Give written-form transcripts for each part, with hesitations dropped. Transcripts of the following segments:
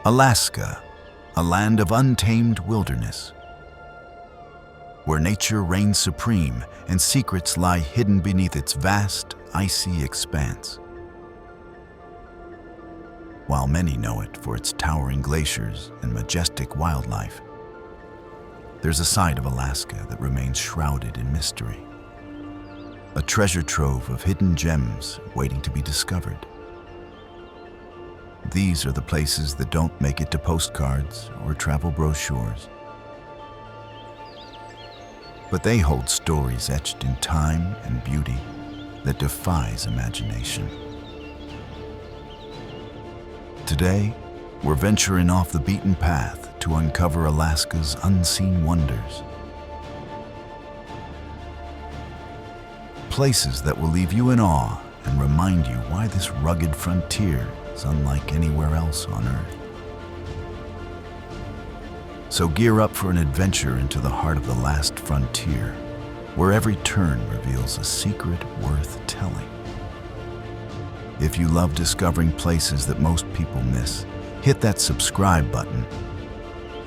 Alaska, a land of untamed wilderness, where nature reigns supreme and secrets lie hidden beneath its vast, icy expanse. While many know it for its towering glaciers and majestic wildlife, there's a side of Alaska that remains shrouded in mystery. A treasure trove of hidden gems waiting to be discovered. These are the places that don't make it to postcards or travel brochures. But they hold stories etched in time and beauty that defies imagination. Today, we're venturing off the beaten path to uncover Alaska's unseen wonders. Places that will leave you in awe and remind you why this rugged frontier is unlike anywhere else on Earth. So gear up for an adventure into the heart of the last frontier, where every turn reveals a secret worth telling. If you love discovering places that most people miss, hit that subscribe button.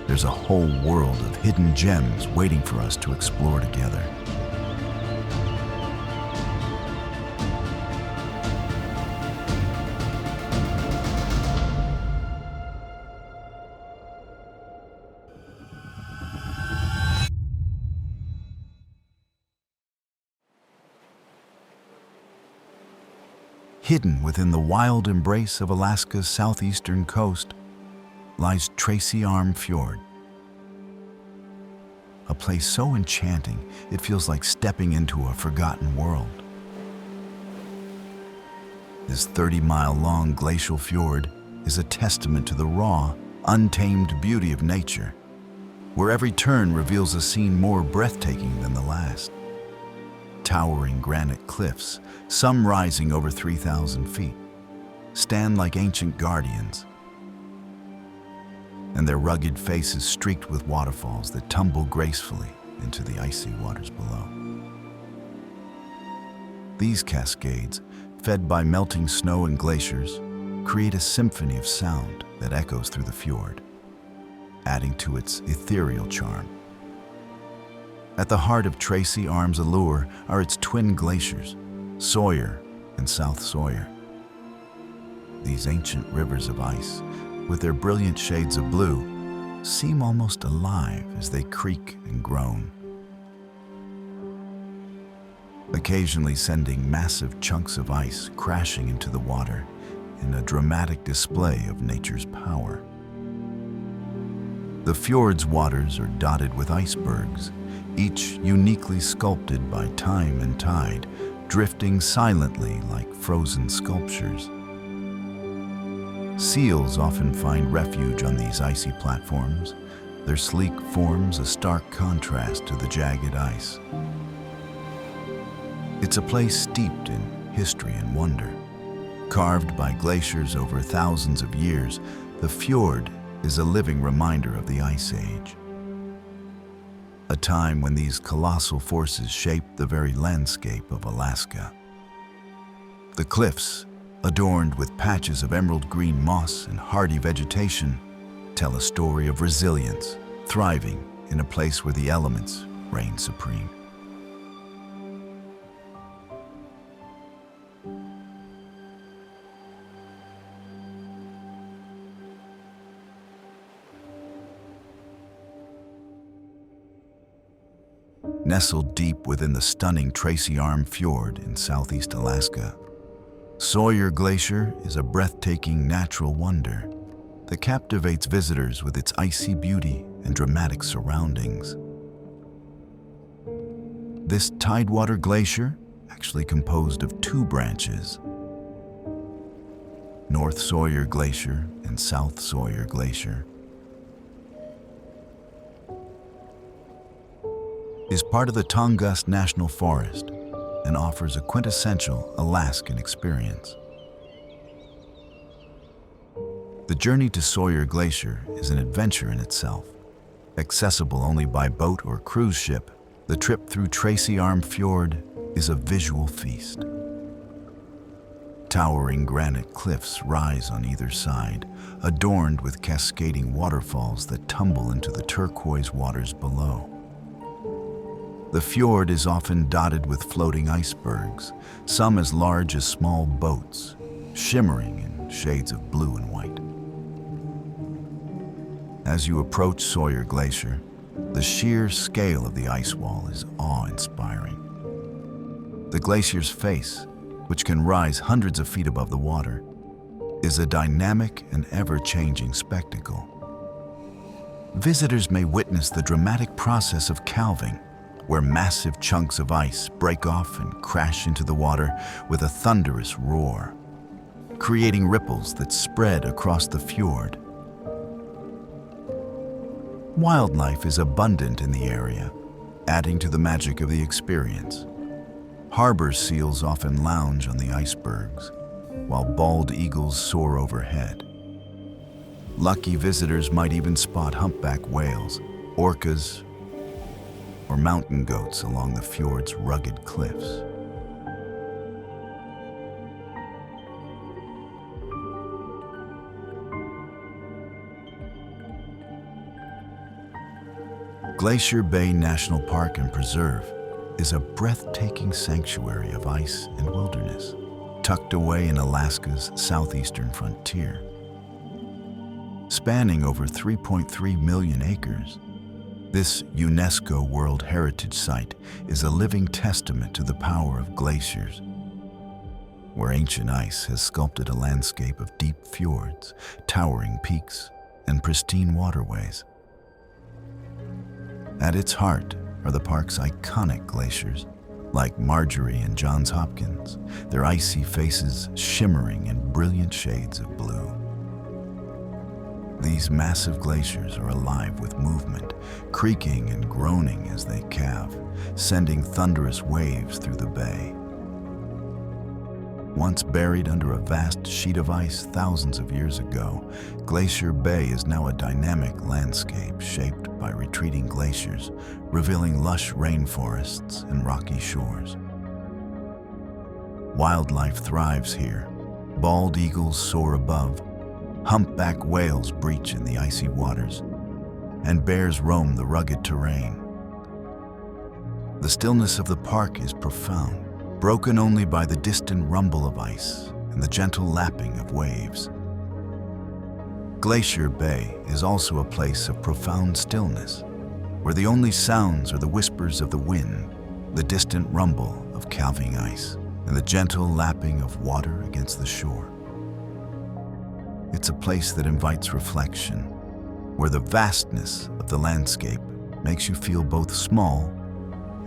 There's a whole world of hidden gems waiting for us to explore together. Hidden within the wild embrace of Alaska's southeastern coast lies Tracy Arm Fjord. A place so enchanting, it feels like stepping into a forgotten world. This 30-mile-long glacial fjord is a testament to the raw, untamed beauty of nature, where every turn reveals a scene more breathtaking than the last. Towering granite cliffs, some rising over 3,000 feet, stand like ancient guardians, and their rugged faces streaked with waterfalls that tumble gracefully into the icy waters below. These cascades, fed by melting snow and glaciers, create a symphony of sound that echoes through the fjord, adding to its ethereal charm. At the heart of Tracy Arm's allure are its twin glaciers, Sawyer and South Sawyer. These ancient rivers of ice, with their brilliant shades of blue, seem almost alive as they creak and groan, occasionally sending massive chunks of ice crashing into the water in a dramatic display of nature's power. The fjord's waters are dotted with icebergs, each uniquely sculpted by time and tide, drifting silently like frozen sculptures. Seals often find refuge on these icy platforms, their sleek forms a stark contrast to the jagged ice. It's a place steeped in history and wonder. Carved by glaciers over thousands of years, the fjord is a living reminder of the Ice Age, a time when these colossal forces shaped the very landscape of Alaska. The cliffs, adorned with patches of emerald green moss and hardy vegetation, tell a story of resilience, thriving in a place where the elements reign supreme. Nestled deep within the stunning Tracy Arm Fjord in southeast Alaska, Sawyer Glacier is a breathtaking natural wonder that captivates visitors with its icy beauty and dramatic surroundings. This tidewater glacier, actually composed of two branches, North Sawyer Glacier and South Sawyer Glacier, is part of the Tongass National Forest and offers a quintessential Alaskan experience. The journey to Sawyer Glacier is an adventure in itself. Accessible only by boat or cruise ship, the trip through Tracy Arm Fjord is a visual feast. Towering granite cliffs rise on either side, adorned with cascading waterfalls that tumble into the turquoise waters below. The fjord is often dotted with floating icebergs, some as large as small boats, shimmering in shades of blue and white. As you approach Sawyer Glacier, the sheer scale of the ice wall is awe-inspiring. The glacier's face, which can rise hundreds of feet above the water, is a dynamic and ever-changing spectacle. Visitors may witness the dramatic process of calving, where massive chunks of ice break off and crash into the water with a thunderous roar, creating ripples that spread across the fjord. Wildlife is abundant in the area, adding to the magic of the experience. Harbor seals often lounge on the icebergs, while bald eagles soar overhead. Lucky visitors might even spot humpback whales, orcas, or mountain goats along the fjord's rugged cliffs. Glacier Bay National Park and Preserve is a breathtaking sanctuary of ice and wilderness, tucked away in Alaska's southeastern frontier. Spanning over 3.3 million acres, this UNESCO World Heritage Site is a living testament to the power of glaciers, where ancient ice has sculpted a landscape of deep fjords, towering peaks, and pristine waterways. At its heart are the park's iconic glaciers, like Marjorie and Johns Hopkins, their icy faces shimmering in brilliant shades of blue. These massive glaciers are alive with movement, creaking and groaning as they calve, sending thunderous waves through the bay. Once buried under a vast sheet of ice thousands of years ago, Glacier Bay is now a dynamic landscape shaped by retreating glaciers, revealing lush rainforests and rocky shores. Wildlife thrives here. Bald eagles soar above, humpback whales breach in the icy waters, and bears roam the rugged terrain. The stillness of the park is profound, broken only by the distant rumble of ice and the gentle lapping of waves. Glacier Bay is also a place of profound stillness, where the only sounds are the whispers of the wind, the distant rumble of calving ice, and the gentle lapping of water against the shore. It's a place that invites reflection, where the vastness of the landscape makes you feel both small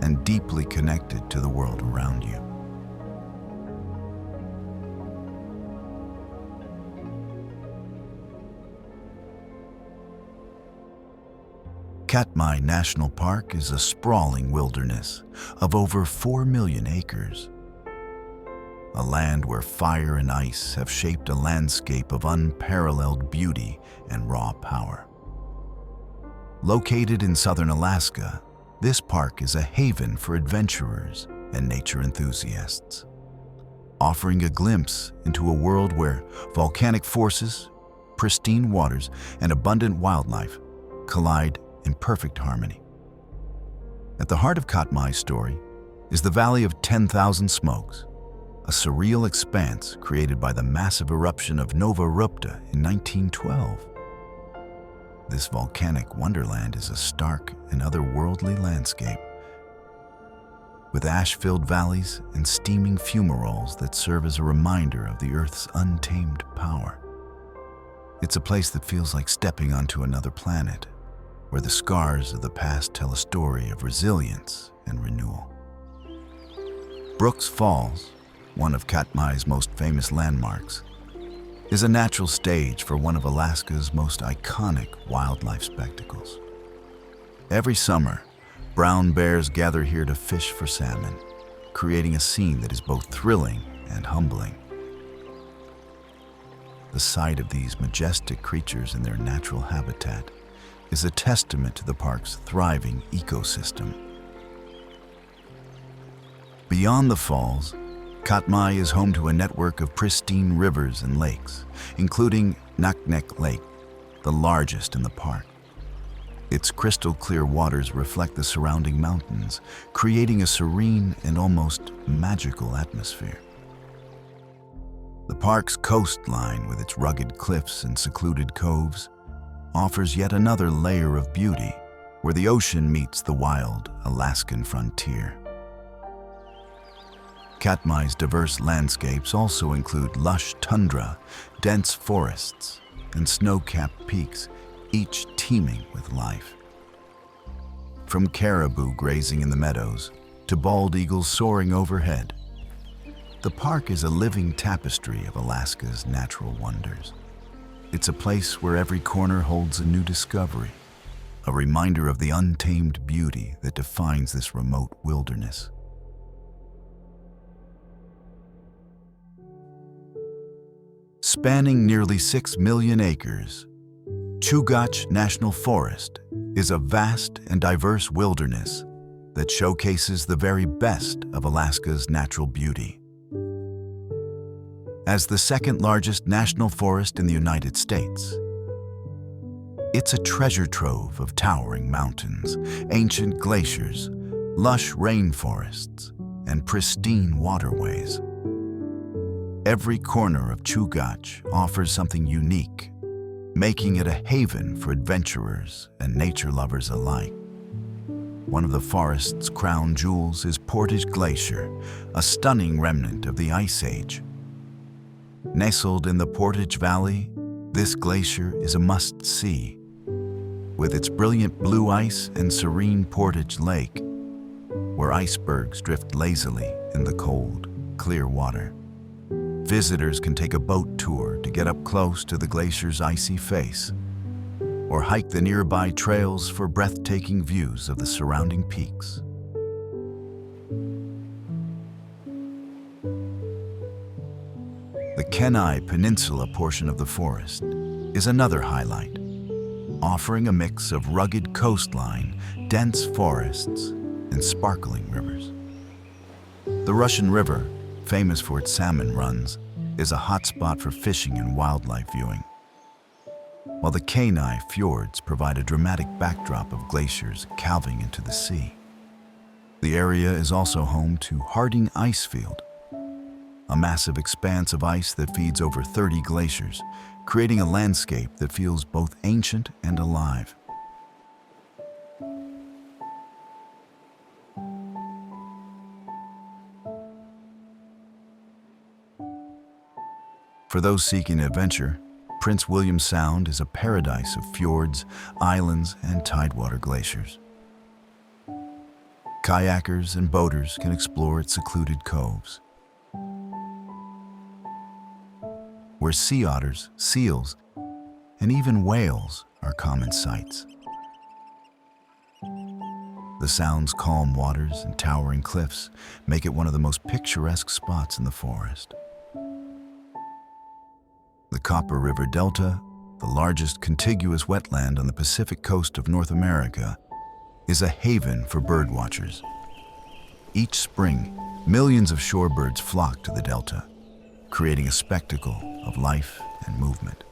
and deeply connected to the world around you. Katmai National Park is a sprawling wilderness of over 4 million acres. A land where fire and ice have shaped a landscape of unparalleled beauty and raw power. Located in southern Alaska, this park is a haven for adventurers and nature enthusiasts, offering a glimpse into a world where volcanic forces, pristine waters, and abundant wildlife collide in perfect harmony. At the heart of Katmai's story is the Valley of 10,000 Smokes, a surreal expanse created by the massive eruption of Nova Rupta in 1912. This volcanic wonderland is a stark and otherworldly landscape, with ash-filled valleys and steaming fumaroles that serve as a reminder of the Earth's untamed power. It's a place that feels like stepping onto another planet, where the scars of the past tell a story of resilience and renewal. Brooks Falls, one of Katmai's most famous landmarks, is a natural stage for one of Alaska's most iconic wildlife spectacles. Every summer, brown bears gather here to fish for salmon, creating a scene that is both thrilling and humbling. The sight of these majestic creatures in their natural habitat is a testament to the park's thriving ecosystem. Beyond the falls, Katmai is home to a network of pristine rivers and lakes, including Knik Lake, the largest in the park. Its crystal-clear waters reflect the surrounding mountains, creating a serene and almost magical atmosphere. The park's coastline, with its rugged cliffs and secluded coves, offers yet another layer of beauty where the ocean meets the wild Alaskan frontier. Katmai's diverse landscapes also include lush tundra, dense forests, and snow-capped peaks, each teeming with life. From caribou grazing in the meadows to bald eagles soaring overhead, the park is a living tapestry of Alaska's natural wonders. It's a place where every corner holds a new discovery, a reminder of the untamed beauty that defines this remote wilderness. Spanning nearly 6 million acres, Chugach National Forest is a vast and diverse wilderness that showcases the very best of Alaska's natural beauty. As the second largest national forest in the United States, it's a treasure trove of towering mountains, ancient glaciers, lush rainforests, and pristine waterways. Every corner of Chugach offers something unique, making it a haven for adventurers and nature lovers alike. One of the forest's crown jewels is Portage Glacier, a stunning remnant of the Ice Age. Nestled in the Portage Valley, this glacier is a must-see. With its brilliant blue ice and serene Portage Lake, where icebergs drift lazily in the cold, clear water. Visitors can take a boat tour to get up close to the glacier's icy face, or hike the nearby trails for breathtaking views of the surrounding peaks. The Kenai Peninsula portion of the forest is another highlight, offering a mix of rugged coastline, dense forests, and sparkling rivers. The Russian River, famous for its salmon runs, is a hotspot for fishing and wildlife viewing, while the Kenai Fjords provide a dramatic backdrop of glaciers calving into the sea. The area is also home to Harding Icefield, a massive expanse of ice that feeds over 30 glaciers, creating a landscape that feels both ancient and alive. For those seeking adventure, Prince William Sound is a paradise of fjords, islands, and tidewater glaciers. Kayakers and boaters can explore its secluded coves, where sea otters, seals, and even whales are common sights. The Sound's calm waters and towering cliffs make it one of the most picturesque spots in the forest. The Copper River Delta, the largest contiguous wetland on the Pacific coast of North America, is a haven for birdwatchers. Each spring, millions of shorebirds flock to the delta, creating a spectacle of life and movement.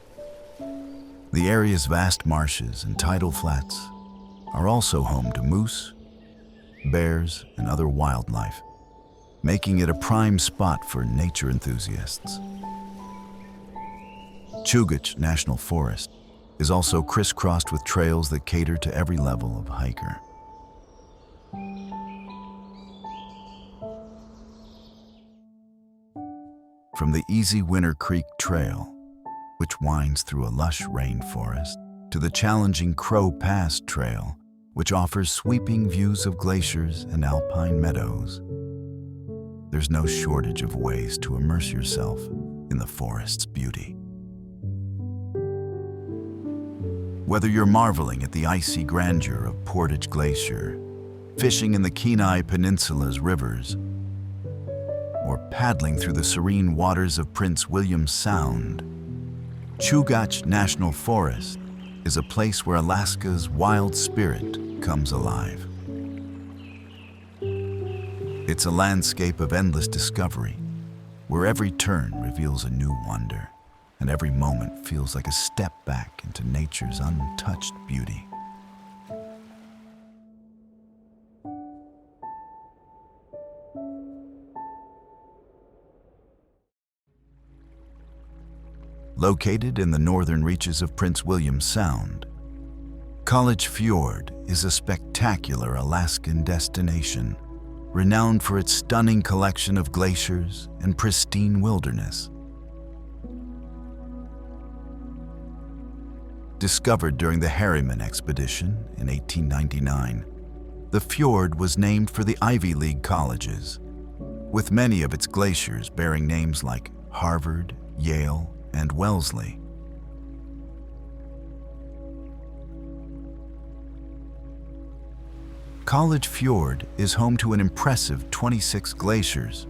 The area's vast marshes and tidal flats are also home to moose, bears, and other wildlife, making it a prime spot for nature enthusiasts. Chugach National Forest is also crisscrossed with trails that cater to every level of hiker. From the easy Winter Creek Trail, which winds through a lush rainforest, to the challenging Crow Pass Trail, which offers sweeping views of glaciers and alpine meadows, there's no shortage of ways to immerse yourself in the forest's beauty. Whether you're marveling at the icy grandeur of Portage Glacier, fishing in the Kenai Peninsula's rivers, or paddling through the serene waters of Prince William Sound, Chugach National Forest is a place where Alaska's wild spirit comes alive. It's a landscape of endless discovery, where every turn reveals a new wonder, and every moment feels like a step back into nature's untouched beauty. Located in the northern reaches of Prince William Sound, College Fjord is a spectacular Alaskan destination, renowned for its stunning collection of glaciers and pristine wilderness. Discovered during the Harriman expedition in 1899, the fjord was named for the Ivy League colleges, with many of its glaciers bearing names like Harvard, Yale, and Wellesley. College Fjord is home to an impressive 26 glaciers,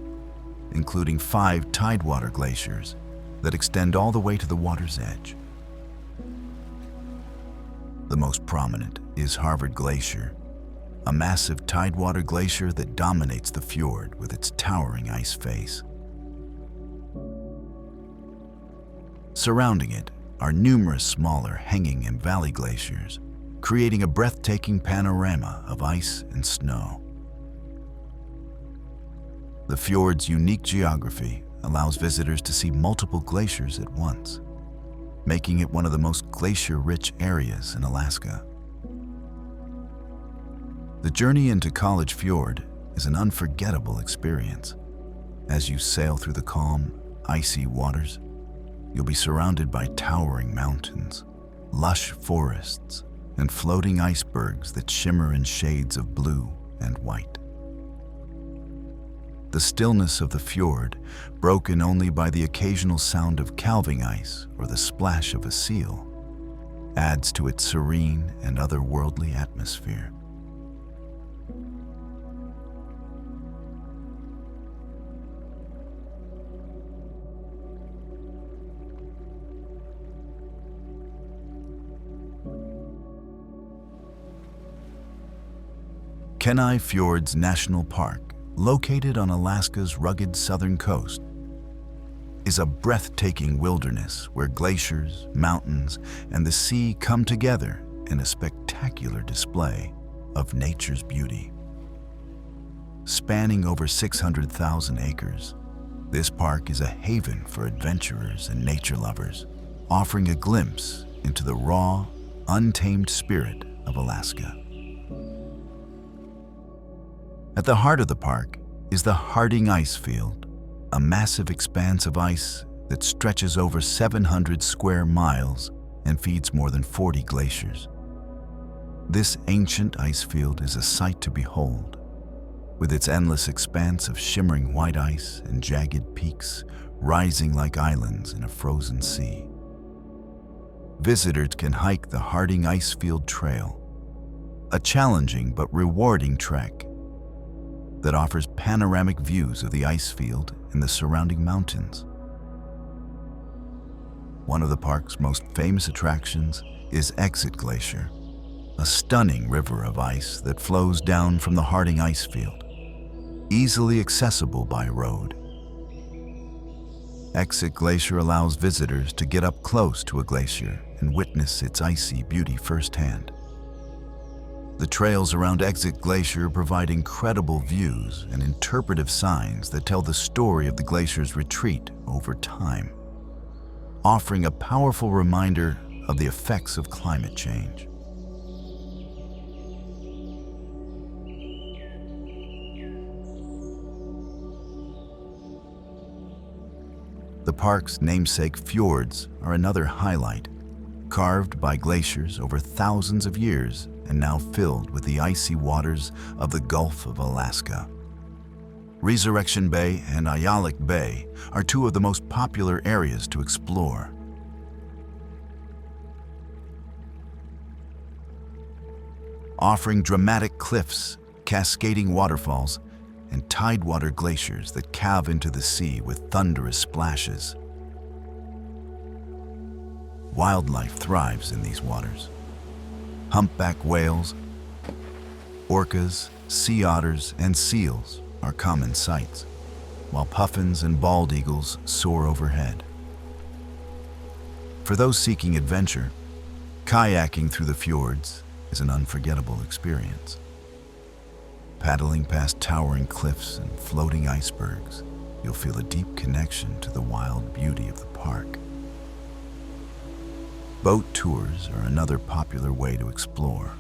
including 5 tidewater glaciers that extend all the way to the water's edge. The most prominent is Harvard Glacier, a massive tidewater glacier that dominates the fjord with its towering ice face. Surrounding it are numerous smaller hanging and valley glaciers, creating a breathtaking panorama of ice and snow. The fjord's unique geography allows visitors to see multiple glaciers at once, making it one of the most glacier-rich areas in Alaska. The journey into College Fjord is an unforgettable experience. As you sail through the calm, icy waters, you'll be surrounded by towering mountains, lush forests, and floating icebergs that shimmer in shades of blue and white. The stillness of the fjord, broken only by the occasional sound of calving ice or the splash of a seal, adds to its serene and otherworldly atmosphere. Kenai Fjords National Park, located on Alaska's rugged southern coast, is a breathtaking wilderness where glaciers, mountains, and the sea come together in a spectacular display of nature's beauty. Spanning over 600,000 acres, this park is a haven for adventurers and nature lovers, offering a glimpse into the raw, untamed spirit of Alaska. At the heart of the park is the Harding Icefield, a massive expanse of ice that stretches over 700 square miles and feeds more than 40 glaciers. This ancient icefield is a sight to behold, with its endless expanse of shimmering white ice and jagged peaks rising like islands in a frozen sea. Visitors can hike the Harding Icefield Trail, a challenging but rewarding trek that offers panoramic views of the icefield and the surrounding mountains. One of the park's most famous attractions is Exit Glacier, a stunning river of ice that flows down from the Harding Icefield, easily accessible by road. Exit Glacier allows visitors to get up close to a glacier and witness its icy beauty firsthand. The trails around Exit Glacier provide incredible views and interpretive signs that tell the story of the glacier's retreat over time, offering a powerful reminder of the effects of climate change. The park's namesake fjords are another highlight, carved by glaciers over thousands of years and now filled with the icy waters of the Gulf of Alaska. Resurrection Bay and Ayalik Bay are two of the most popular areas to explore. Offering dramatic cliffs, cascading waterfalls, and tidewater glaciers that calve into the sea with thunderous splashes. Wildlife thrives in these waters. Humpback whales, orcas, sea otters, and seals are common sights. while puffins and bald eagles soar overhead. For those seeking adventure, kayaking through the fjords is an unforgettable experience. Paddling past towering cliffs and floating icebergs, you'll feel a deep connection to the wild beauty of the park. Boat tours are another popular way to explore,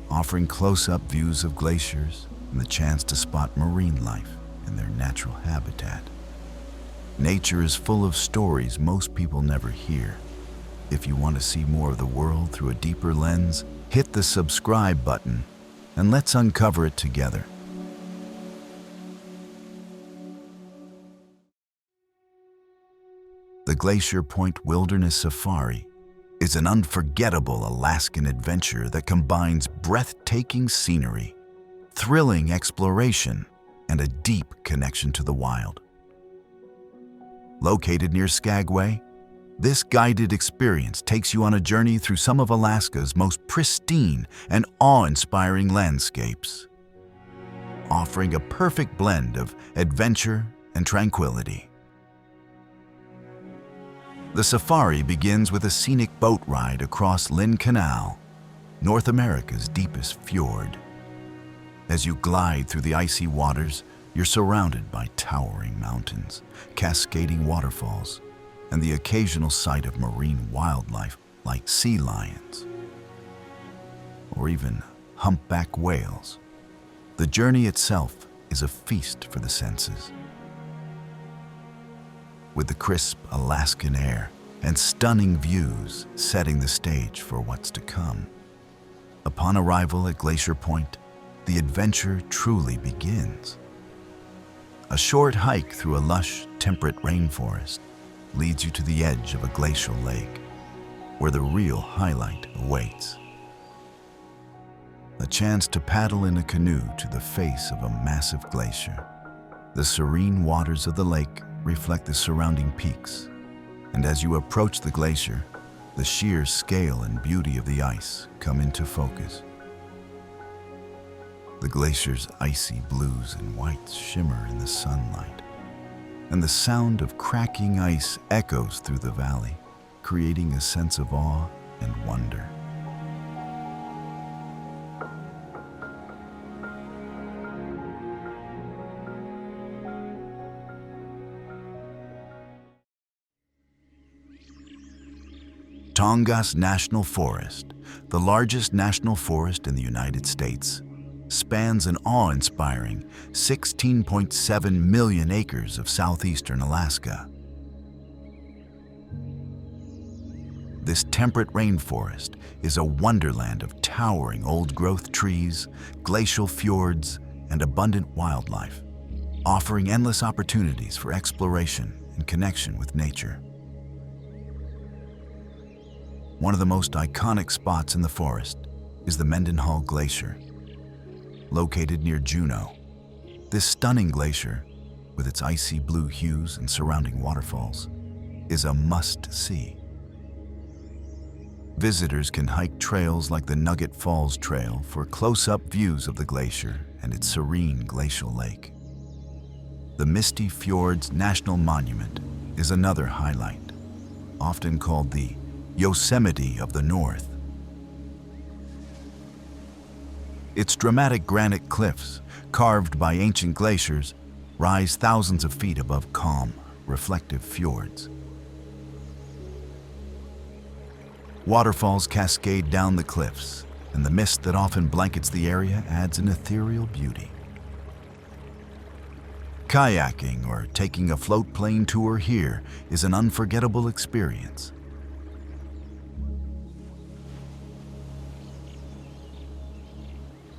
offering close-up views of glaciers and the chance to spot marine life in their natural habitat. Nature is full of stories most people never hear. If you want to see more of the world through a deeper lens, hit the subscribe button and let's uncover it together. The Glacier Point Wilderness Safari is an unforgettable Alaskan adventure that combines breathtaking scenery, thrilling exploration, and a deep connection to the wild. Located near Skagway, this guided experience takes you on a journey through some of Alaska's most pristine and awe-inspiring landscapes, offering a perfect blend of adventure and tranquility. The safari begins with a scenic boat ride across Lynn Canal, North America's deepest fjord. As you glide through the icy waters, you're surrounded by towering mountains, cascading waterfalls, and the occasional sight of marine wildlife like sea lions or even humpback whales. The journey itself is a feast for the senses. With the crisp Alaskan air and stunning views setting the stage for what's to come. Upon arrival at Glacier Point, the adventure truly begins. A short hike through a lush, temperate rainforest leads you to the edge of a glacial lake, where the real highlight awaits. A chance to paddle in a canoe to the face of a massive glacier. The serene waters of the lake reflect the surrounding peaks, and as you approach the glacier, the sheer scale and beauty of the ice come into focus. The glacier's icy blues and whites shimmer in the sunlight, and the sound of cracking ice echoes through the valley, creating a sense of awe and wonder. Tongass National Forest, the largest national forest in the United States, spans an awe-inspiring 16.7 million acres of southeastern Alaska. This temperate rainforest is a wonderland of towering old-growth trees, glacial fjords, and abundant wildlife, offering endless opportunities for exploration and connection with nature. One of the most iconic spots in the forest is the Mendenhall Glacier. Located near Juneau, this stunning glacier, with its icy blue hues and surrounding waterfalls, is a must-see. Visitors can hike trails like the Nugget Falls Trail for close-up views of the glacier and its serene glacial lake. The Misty Fjords National Monument is another highlight, often called the Yosemite of the North. Its dramatic granite cliffs, carved by ancient glaciers, rise thousands of feet above calm, reflective fjords. Waterfalls cascade down the cliffs, and the mist that often blankets the area adds an ethereal beauty. Kayaking or taking a float plane tour here is an unforgettable experience.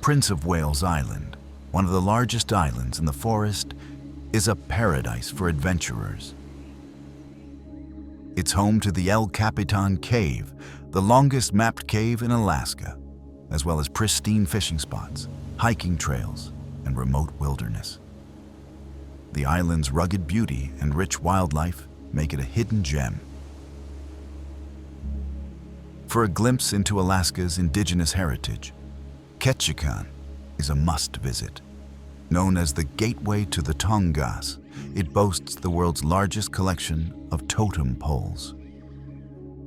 Prince of Wales Island, one of the largest islands in the forest, is a paradise for adventurers. It's home to the El Capitan Cave, the longest mapped cave in Alaska, as well as pristine fishing spots, hiking trails, and remote wilderness. The island's rugged beauty and rich wildlife make it a hidden gem. For a glimpse into Alaska's indigenous heritage, Ketchikan is a must-visit. Known as the gateway to the Tongass, it boasts the world's largest collection of totem poles.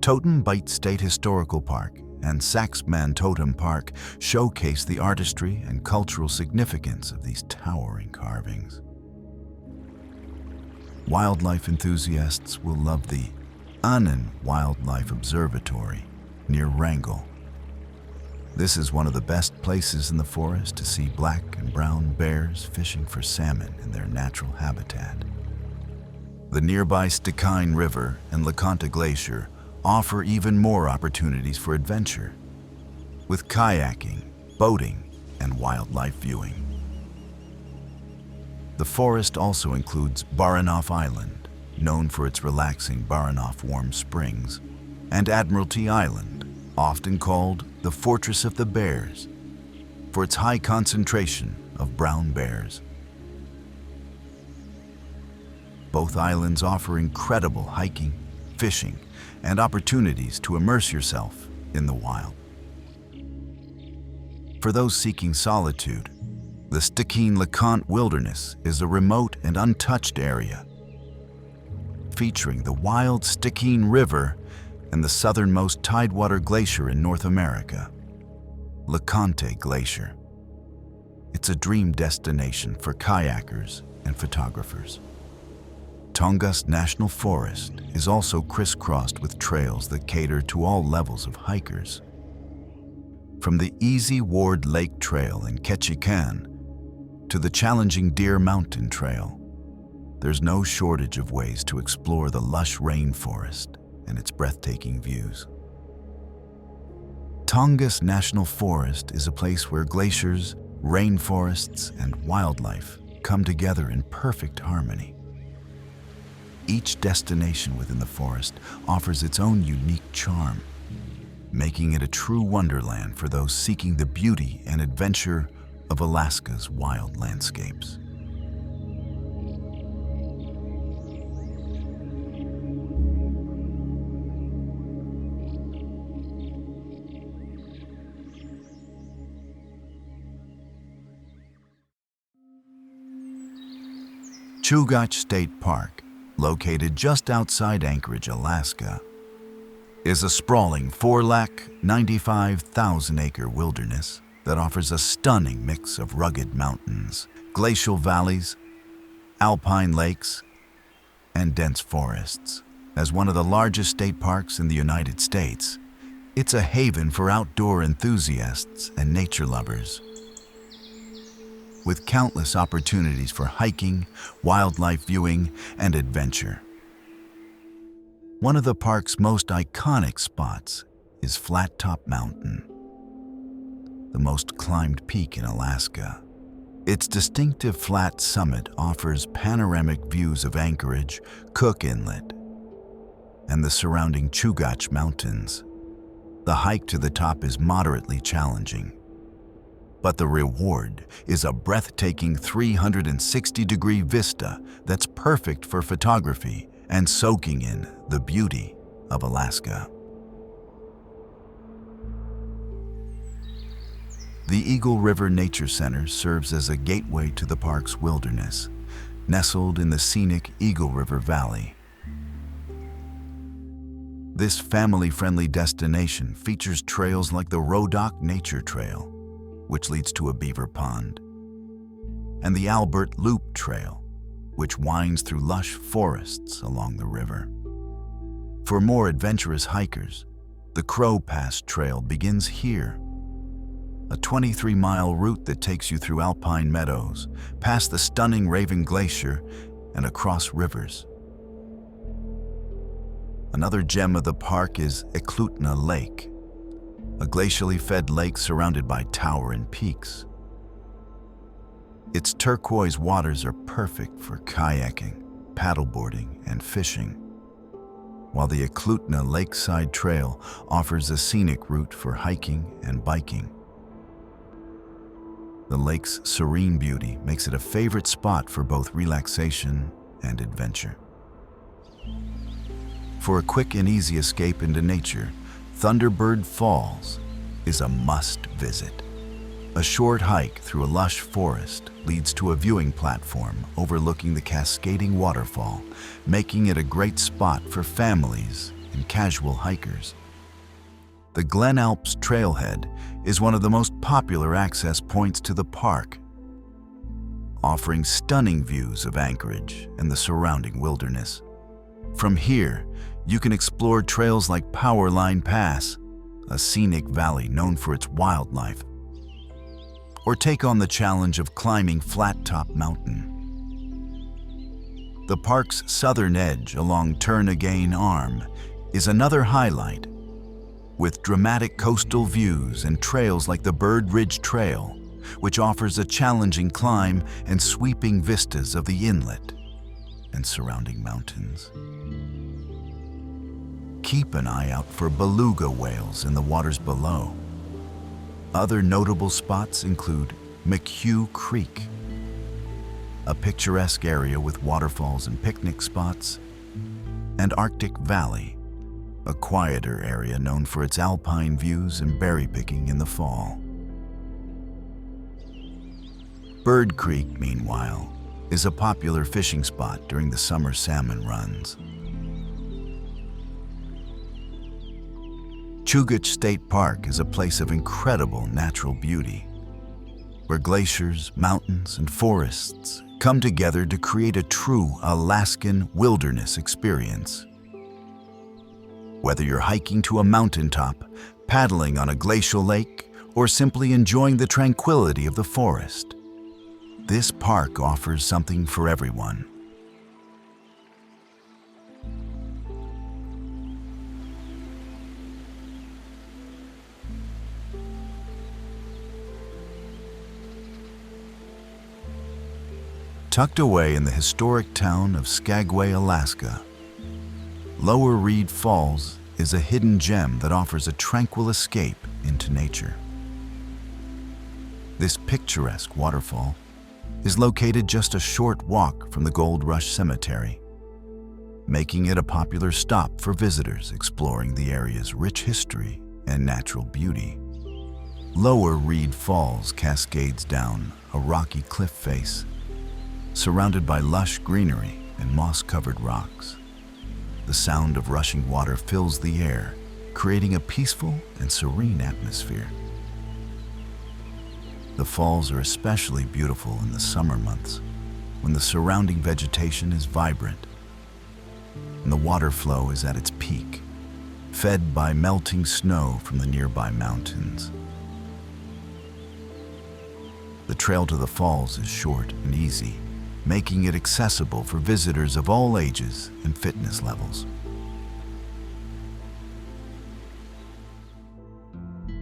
Totem Butte State Historical Park and Saxman Totem Park showcase the artistry and cultural significance of these towering carvings. Wildlife enthusiasts will love the Annan Wildlife Observatory near Wrangell. This is one of the best places in the forest to see black and brown bears fishing for salmon in their natural habitat. The nearby Stikine River and Chugach Glacier offer even more opportunities for adventure, with kayaking, boating, and wildlife viewing. The forest also includes Baranof Island, known for its relaxing Baranof warm springs, and Admiralty Island, often called the Fortress of the Bears, for its high concentration of brown bears. Both islands offer incredible hiking, fishing, and opportunities to immerse yourself in the wild. For those seeking solitude, the Stikine-LeConte Wilderness is a remote and untouched area, featuring the wild Stikine River and the southernmost tidewater glacier in North America, LeConte Glacier. It's a dream destination for kayakers and photographers. Tongass National Forest is also crisscrossed with trails that cater to all levels of hikers. From the easy Ward Lake Trail in Ketchikan to the challenging Deer Mountain Trail, there's no shortage of ways to explore the lush rainforest and its breathtaking views. Tongass National Forest is a place where glaciers, rainforests, and wildlife come together in perfect harmony. Each destination within the forest offers its own unique charm, making it a true wonderland for those seeking the beauty and adventure of Alaska's wild landscapes. Chugach State Park, located just outside Anchorage, Alaska, is a sprawling 4,95,000-acre wilderness that offers a stunning mix of rugged mountains, glacial valleys, alpine lakes, and dense forests. As one of the largest state parks in the United States, it's a haven for outdoor enthusiasts and nature lovers, with countless opportunities for hiking, wildlife viewing, and adventure. One of the park's most iconic spots is Flat Top Mountain, the most climbed peak in Alaska. Its distinctive flat summit offers panoramic views of Anchorage, Cook Inlet, and the surrounding Chugach Mountains. The hike to the top is moderately challenging, but the reward is a breathtaking 360-degree vista that's perfect for photography and soaking in the beauty of Alaska. The Eagle River Nature Center serves as a gateway to the park's wilderness, nestled in the scenic Eagle River Valley. This family-friendly destination features trails like the Rodock Nature Trail, which leads to a beaver pond, and the Albert Loop Trail, which winds through lush forests along the river. For more adventurous hikers, the Crow Pass Trail begins here, a 23-mile route that takes you through alpine meadows, past the stunning Raven Glacier, and across rivers. Another gem of the park is Eklutna Lake, a glacially fed lake surrounded by towering peaks. Its turquoise waters are perfect for kayaking, paddleboarding, and fishing, while the Eklutna Lakeside Trail offers a scenic route for hiking and biking. The lake's serene beauty makes it a favorite spot for both relaxation and adventure. For a quick and easy escape into nature, Thunderbird Falls is a must visit. A short hike through a lush forest leads to a viewing platform overlooking the cascading waterfall, making it a great spot for families and casual hikers. The Glen Alps Trailhead is one of the most popular access points to the park, offering stunning views of Anchorage and the surrounding wilderness. From here, you can explore trails like Powerline Pass, a scenic valley known for its wildlife, or take on the challenge of climbing Flat Top Mountain. The park's southern edge along Turnagain Arm is another highlight, with dramatic coastal views and trails like the Bird Ridge Trail, which offers a challenging climb and sweeping vistas of the inlet and surrounding mountains. Keep an eye out for beluga whales in the waters below. Other notable spots include McHugh Creek, a picturesque area with waterfalls and picnic spots, and Arctic Valley, a quieter area known for its alpine views and berry picking in the fall. Bird Creek, meanwhile, is a popular fishing spot during the summer salmon runs. Chugach State Park is a place of incredible natural beauty, where glaciers, mountains, and forests come together to create a true Alaskan wilderness experience. Whether you're hiking to a mountaintop, paddling on a glacial lake, or simply enjoying the tranquility of the forest, this park offers something for everyone. Tucked away in the historic town of Skagway, Alaska, Lower Reid Falls is a hidden gem that offers a tranquil escape into nature. This picturesque waterfall is located just a short walk from the Gold Rush Cemetery, making it a popular stop for visitors exploring the area's rich history and natural beauty. Lower Reid Falls cascades down a rocky cliff face, surrounded by lush greenery and moss-covered rocks. The sound of rushing water fills the air, creating a peaceful and serene atmosphere. The falls are especially beautiful in the summer months, when the surrounding vegetation is vibrant and the water flow is at its peak, fed by melting snow from the nearby mountains. The trail to the falls is short and easy, making it accessible for visitors of all ages and fitness levels.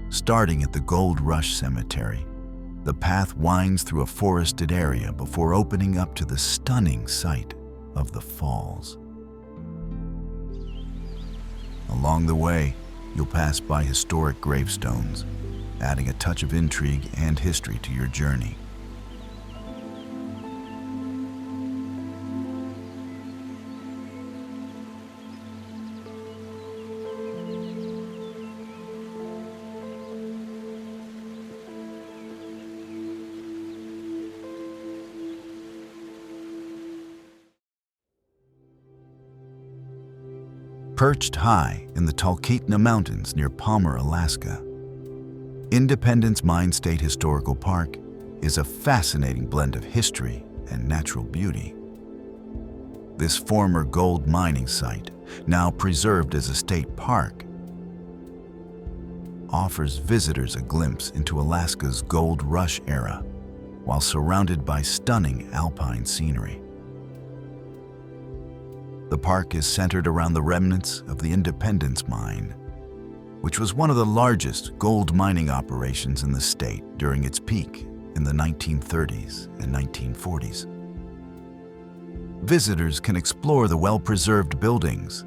Starting at the Gold Rush Cemetery, the path winds through a forested area before opening up to the stunning sight of the falls. Along the way, you'll pass by historic gravestones, adding a touch of intrigue and history to your journey. Perched high in the Talkeetna Mountains near Palmer, Alaska, Independence Mine State Historical Park is a fascinating blend of history and natural beauty. This former gold mining site, now preserved as a state park, offers visitors a glimpse into Alaska's gold rush era while surrounded by stunning alpine scenery. The park is centered around the remnants of the Independence Mine, which was one of the largest gold mining operations in the state during its peak in the 1930s and 1940s. Visitors can explore the well-preserved buildings,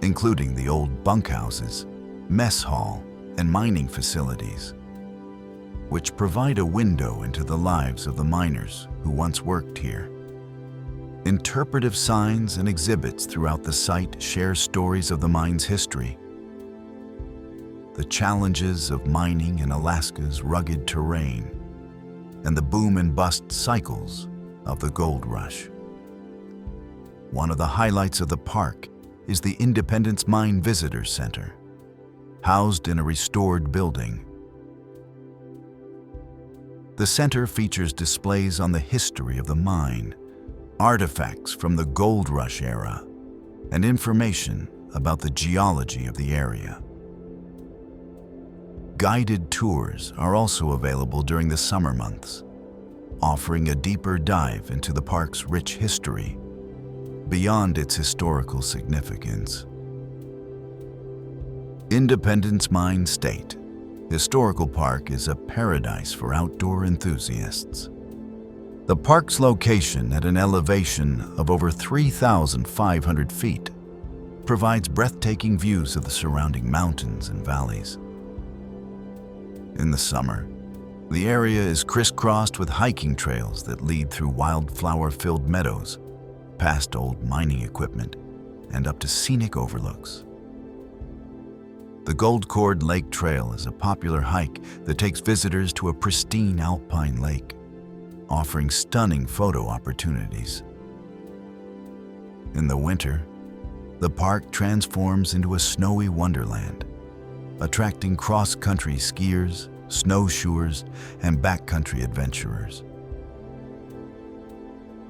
including the old bunkhouses, mess hall, and mining facilities, which provide a window into the lives of the miners who once worked here. Interpretive signs and exhibits throughout the site share stories of the mine's history, the challenges of mining in Alaska's rugged terrain, and the boom and bust cycles of the gold rush. One of the highlights of the park is the Independence Mine Visitor Center, housed in a restored building. The center features displays on the history of the mine, artifacts from the gold rush era, and information about the geology of the area. Guided tours are also available during the summer months, offering a deeper dive into the park's rich history beyond its historical significance. Independence Mine State Historical Park is a paradise for outdoor enthusiasts. The park's location at an elevation of over 3,500 feet provides breathtaking views of the surrounding mountains and valleys. In the summer, the area is crisscrossed with hiking trails that lead through wildflower-filled meadows, past old mining equipment, and up to scenic overlooks. The Gold Cord Lake Trail is a popular hike that takes visitors to a pristine alpine lake, offering stunning photo opportunities. In the winter, the park transforms into a snowy wonderland, attracting cross-country skiers, snowshoers, and backcountry adventurers.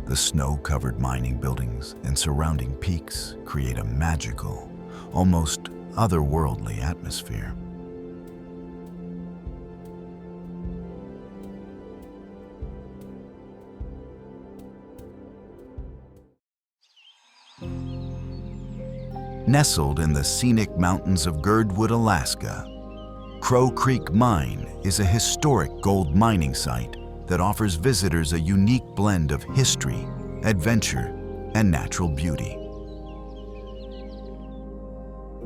The snow-covered mining buildings and surrounding peaks create a magical, almost otherworldly atmosphere. Nestled in the scenic mountains of Girdwood, Alaska, Crow Creek Mine is a historic gold mining site that offers visitors a unique blend of history, adventure, and natural beauty.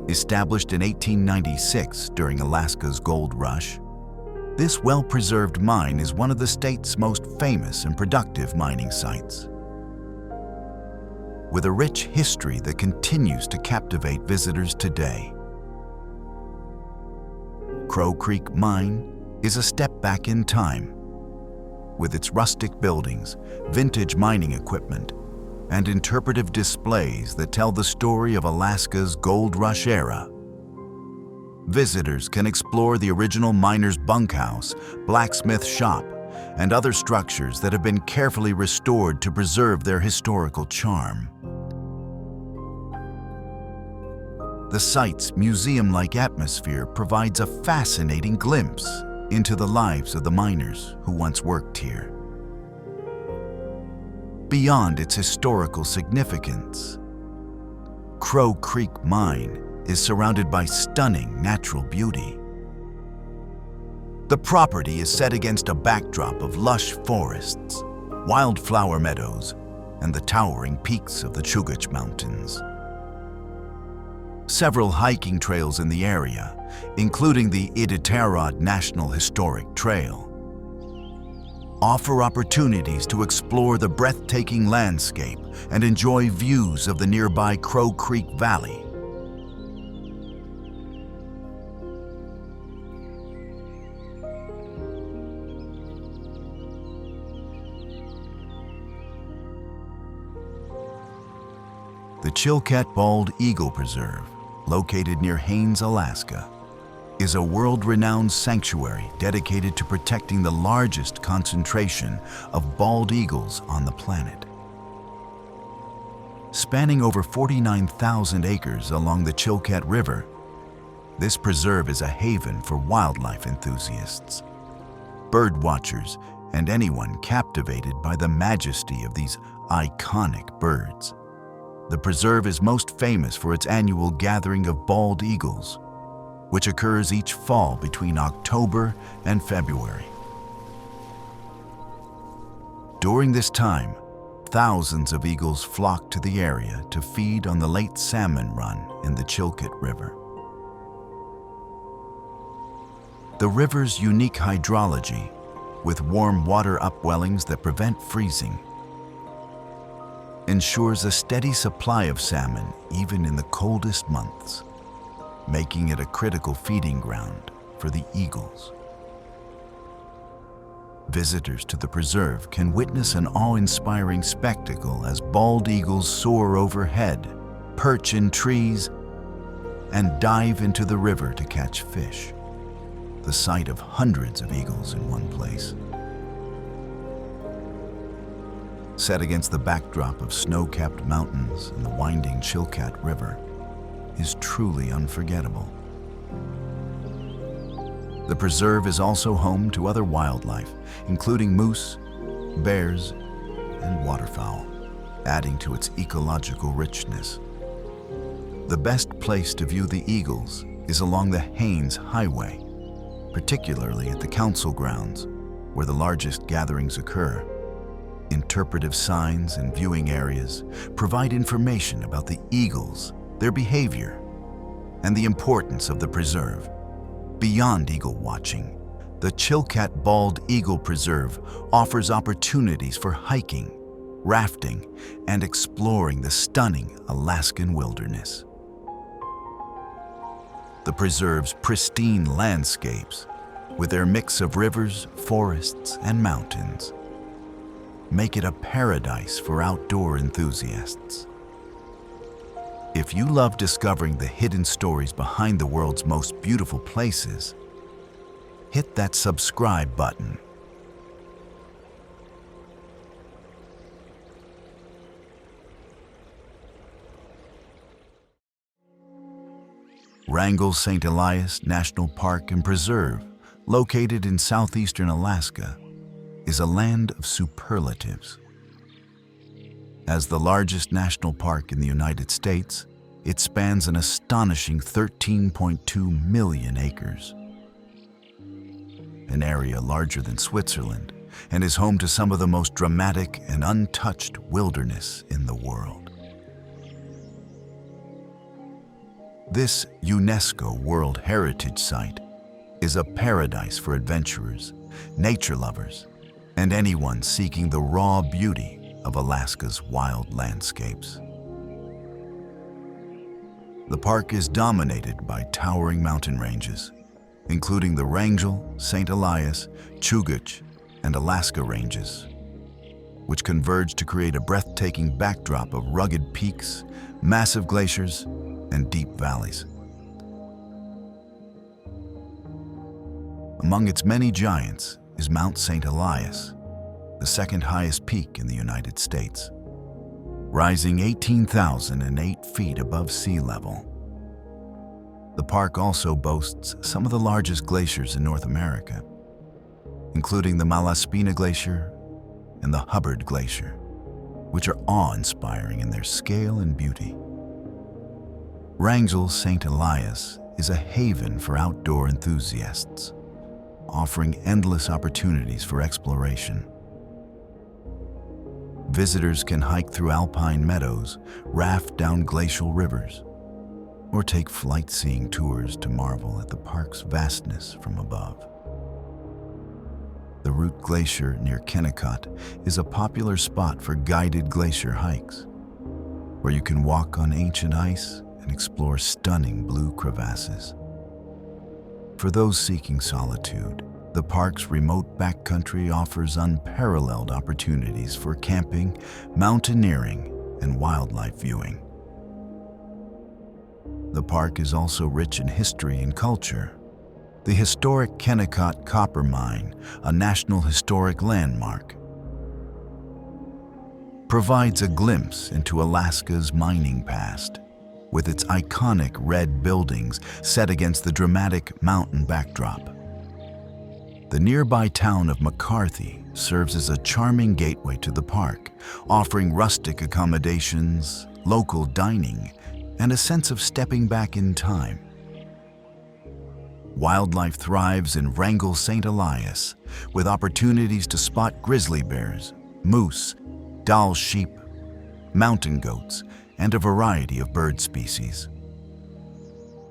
Established in 1896 during Alaska's gold rush, this well-preserved mine is one of the state's most famous and productive mining sites. With a rich history that continues to captivate visitors today, Crow Creek Mine is a step back in time. With its rustic buildings, vintage mining equipment, and interpretive displays that tell the story of Alaska's gold rush era, visitors can explore the original miner's bunkhouse, blacksmith shop, and other structures that have been carefully restored to preserve their historical charm. The site's museum-like atmosphere provides a fascinating glimpse into the lives of the miners who once worked here. Beyond its historical significance, Crow Creek Mine is surrounded by stunning natural beauty. The property is set against a backdrop of lush forests, wildflower meadows, and the towering peaks of the Chugach Mountains. Several hiking trails in the area, including the Iditarod National Historic Trail, offer opportunities to explore the breathtaking landscape and enjoy views of the nearby Crow Creek Valley. The Chilkat Bald Eagle Preserve, located near Haines, Alaska, is a world-renowned sanctuary dedicated to protecting the largest concentration of bald eagles on the planet. Spanning over 49,000 acres along the Chilkat River, this preserve is a haven for wildlife enthusiasts, bird watchers, and anyone captivated by the majesty of these iconic birds. The preserve is most famous for its annual gathering of bald eagles, which occurs each fall between October and February. During this time, thousands of eagles flock to the area to feed on the late salmon run in the Chilkat River. The river's unique hydrology, with warm water upwellings that prevent freezing, ensures a steady supply of salmon even in the coldest months. making it a critical feeding ground for the eagles. Visitors to the preserve can witness an awe-inspiring spectacle as bald eagles soar overhead, perch in trees, and dive into the river to catch fish, the sight of hundreds of eagles in one place. Set against the backdrop of snow-capped mountains and the winding Chilkat River is truly unforgettable. The preserve is also home to other wildlife, including moose, bears, and waterfowl, adding to its ecological richness. The best place to view the eagles is along the Haines Highway, particularly at the council grounds, where the largest gatherings occur. Interpretive signs and viewing areas provide information about the eagles, their behavior, and the importance of the preserve. Beyond eagle watching, the Chilkat Bald Eagle Preserve offers opportunities for hiking, rafting, and exploring the stunning Alaskan wilderness. The preserve's pristine landscapes, with their mix of rivers, forests, and mountains, make it a paradise for outdoor enthusiasts. If you love discovering the hidden stories behind the world's most beautiful places, hit that subscribe button. Wrangell-St. Elias National Park and Preserve, located in southeastern Alaska, is a land of superlatives. As the largest national park in the United States, it spans an astonishing 13.2 million acres, an area larger than Switzerland, and is home to some of the most dramatic and untouched wilderness in the world. This UNESCO World Heritage Site is a paradise for adventurers, nature lovers, and anyone seeking the raw beauty of Alaska's wild landscapes. The park is dominated by towering mountain ranges, including the Wrangell, St. Elias, Chugach, and Alaska ranges, which converge to create a breathtaking backdrop of rugged peaks, massive glaciers, and deep valleys. Among its many giants is Mount St. Elias, the second highest peak in the United States, rising 18,008 feet above sea level. The park also boasts some of the largest glaciers in North America, including the Malaspina Glacier and the Hubbard Glacier, which are awe-inspiring in their scale and beauty. Wrangell-St. Elias is a haven for outdoor enthusiasts, offering endless opportunities for exploration. Visitors can hike through alpine meadows, raft down glacial rivers, or take flight-seeing tours to marvel at the park's vastness from above. The Root Glacier near Kodiak is a popular spot for guided glacier hikes, where you can walk on ancient ice and explore stunning blue crevasses. For those seeking solitude, the park's remote backcountry offers unparalleled opportunities for camping, mountaineering, and wildlife viewing. The park is also rich in history and culture. The historic Knik Copper Mine, a National Historic Landmark, provides a glimpse into Alaska's mining past, with its iconic red buildings set against the dramatic mountain backdrop. The nearby town of McCarthy serves as a charming gateway to the park, offering rustic accommodations, local dining, and a sense of stepping back in time. Wildlife thrives in Wrangell-St. Elias, with opportunities to spot grizzly bears, moose, Dall sheep, mountain goats, and a variety of bird species.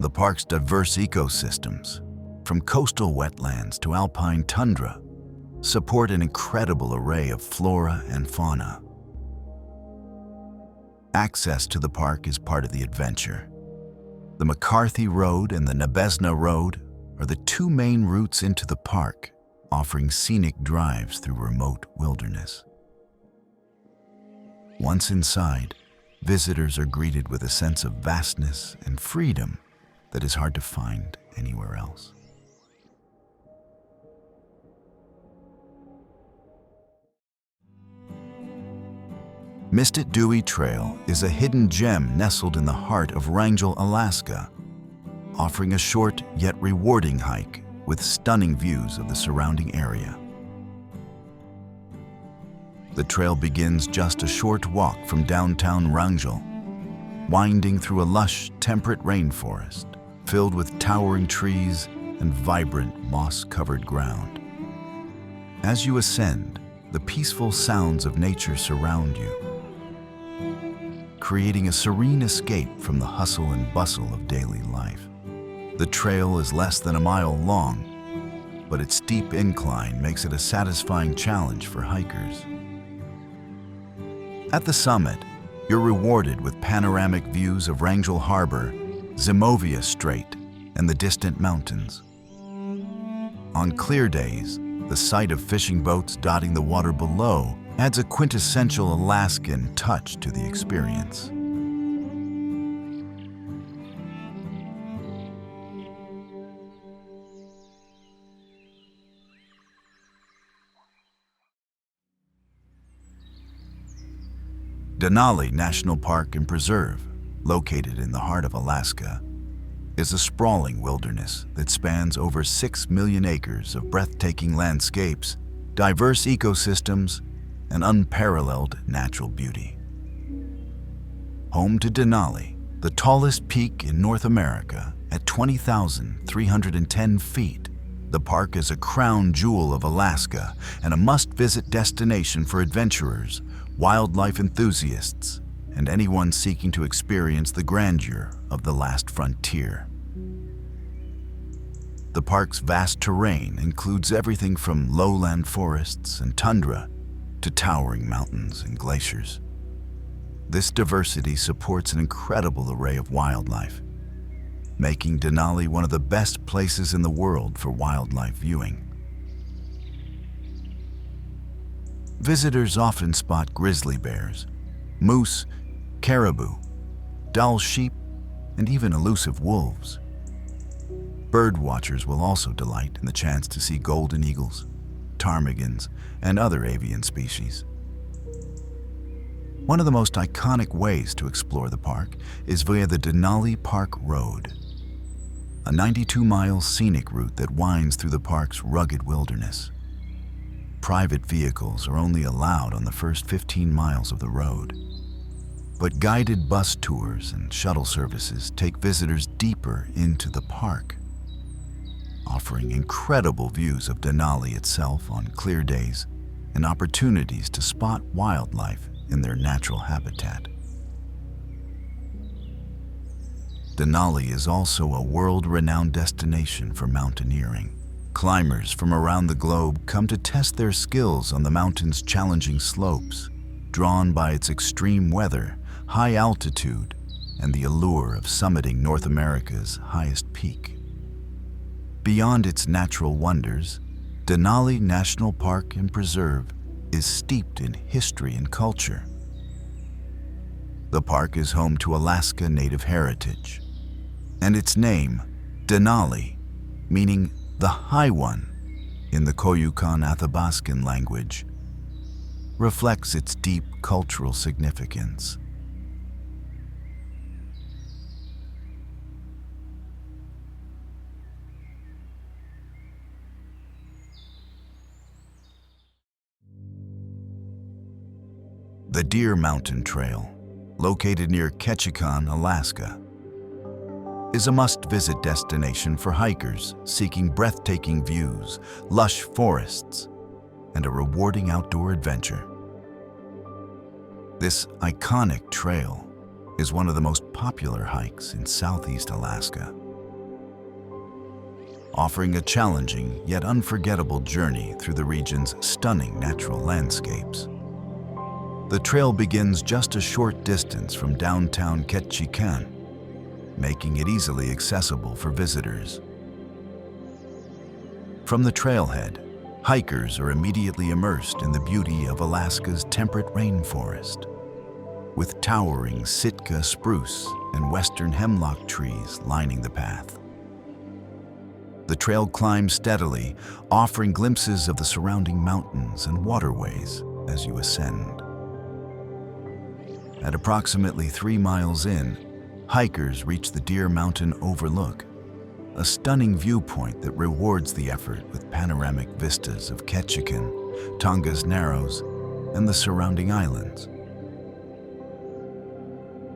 The park's diverse ecosystems, from coastal wetlands to alpine tundra, support an incredible array of flora and fauna. Access to the park is part of the adventure. The McCarthy Road and the Nebezna Road are the two main routes into the park, offering scenic drives through remote wilderness. Once inside, visitors are greeted with a sense of vastness and freedom that is hard to find anywhere else. Dewey Trail is a hidden gem nestled in the heart of Wrangell, Alaska, offering a short yet rewarding hike with stunning views of the surrounding area. The trail begins just a short walk from downtown Wrangell, winding through a lush, temperate rainforest filled with towering trees and vibrant, moss-covered ground. As you ascend, the peaceful sounds of nature surround you, creating a serene escape from the hustle and bustle of daily life. The trail is less than a mile long, but its steep incline makes it a satisfying challenge for hikers. At the summit, you're rewarded with panoramic views of Wrangell Harbor, Zimovia Strait, and the distant mountains. On clear days, the sight of fishing boats dotting the water below adds a quintessential Alaskan touch to the experience. Denali National Park and Preserve, located in the heart of Alaska, is a sprawling wilderness that spans over 6 million acres of breathtaking landscapes, diverse ecosystems, and unparalleled natural beauty. Home to Denali, the tallest peak in North America at 20,310 feet, the park is a crown jewel of Alaska and a must-visit destination for adventurers, wildlife enthusiasts, and anyone seeking to experience the grandeur of the last frontier. The park's vast terrain includes everything from lowland forests and tundra to towering mountains and glaciers. This diversity supports an incredible array of wildlife, making Denali one of the best places in the world for wildlife viewing. Visitors often spot grizzly bears, moose, caribou, Dall sheep, and even elusive wolves. Bird watchers will also delight in the chance to see golden eagles, ptarmigans, and other avian species. One of the most iconic ways to explore the park is via the Denali Park Road, a 92-mile scenic route that winds through the park's rugged wilderness. Private vehicles are only allowed on the first 15 miles of the road, but guided bus tours and shuttle services take visitors deeper into the park, offering incredible views of Denali itself on clear days and opportunities to spot wildlife in their natural habitat. Denali is also a world-renowned destination for mountaineering. Climbers from around the globe come to test their skills on the mountain's challenging slopes, drawn by its extreme weather, high altitude, and the allure of summiting North America's highest peak. Beyond its natural wonders, Denali National Park and Preserve is steeped in history and culture. The park is home to Alaska Native heritage, and its name, Denali, meaning the High One in the Koyukon Athabaskan language, reflects its deep cultural significance. The Deer Mountain Trail, located near Ketchikan, Alaska, is a must-visit destination for hikers seeking breathtaking views, lush forests, and a rewarding outdoor adventure. This iconic trail is one of the most popular hikes in Southeast Alaska, offering a challenging yet unforgettable journey through the region's stunning natural landscapes. The trail begins just a short distance from downtown Ketchikan making it easily accessible for visitors. From the trailhead, hikers are immediately immersed in the beauty of Alaska's temperate rainforest, with towering Sitka spruce and western hemlock trees lining the path. The trail climbs steadily, offering glimpses of the surrounding mountains and waterways as you ascend. At approximately 3 miles in, hikers reach the Deer Mountain Overlook, a stunning viewpoint that rewards the effort with panoramic vistas of Ketchikan, Tongass Narrows, and the surrounding islands.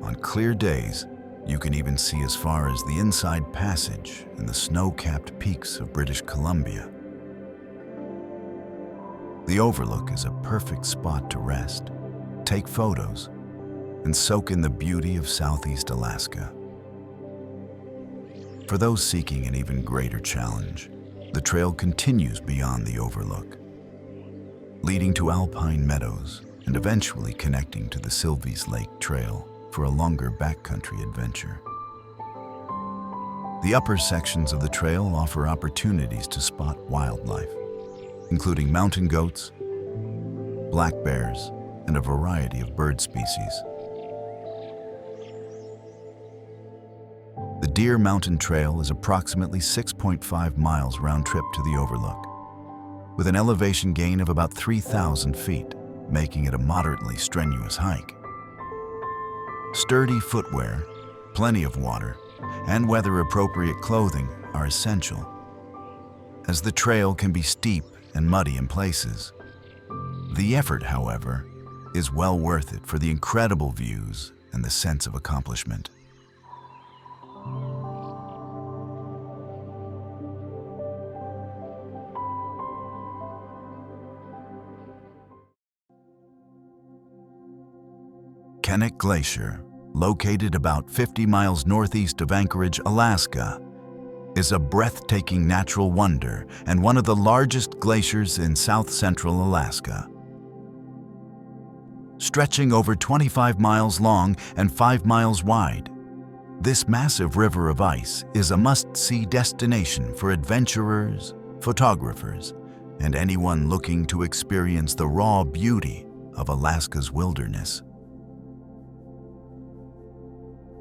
On clear days, you can even see as far as the Inside Passage and the snow-capped peaks of British Columbia. The Overlook is a perfect spot to rest, take photos, and soak in the beauty of Southeast Alaska. For those seeking an even greater challenge, the trail continues beyond the Overlook, leading to alpine meadows and eventually connecting to the Sylvies Lake Trail for a longer backcountry adventure. The upper sections of the trail offer opportunities to spot wildlife, including mountain goats, black bears, and a variety of bird species. The Deer Mountain Trail is approximately 6.5 miles round trip to the Overlook, with an elevation gain of about 3,000 feet, making it a moderately strenuous hike. Sturdy footwear, plenty of water, and weather-appropriate clothing are essential, as the trail can be steep and muddy in places. The effort, however, is well worth it for the incredible views and the sense of accomplishment. Knik Glacier, located about 50 miles northeast of Anchorage, Alaska, is a breathtaking natural wonder and one of the largest glaciers in south-central Alaska. Stretching over 25 miles long and 5 miles wide, this massive river of ice is a must-see destination for adventurers, photographers, and anyone looking to experience the raw beauty of Alaska's wilderness.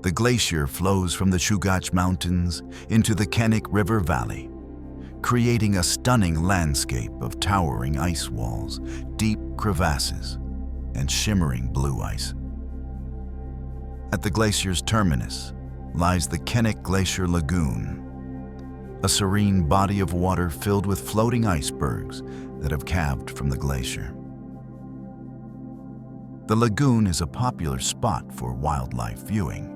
The glacier flows from the Chugach Mountains into the Knik River Valley, creating a stunning landscape of towering ice walls, deep crevasses, and shimmering blue ice. At the glacier's terminus lies the Knik Glacier Lagoon, a serene body of water filled with floating icebergs that have calved from the glacier. The lagoon is a popular spot for wildlife viewing,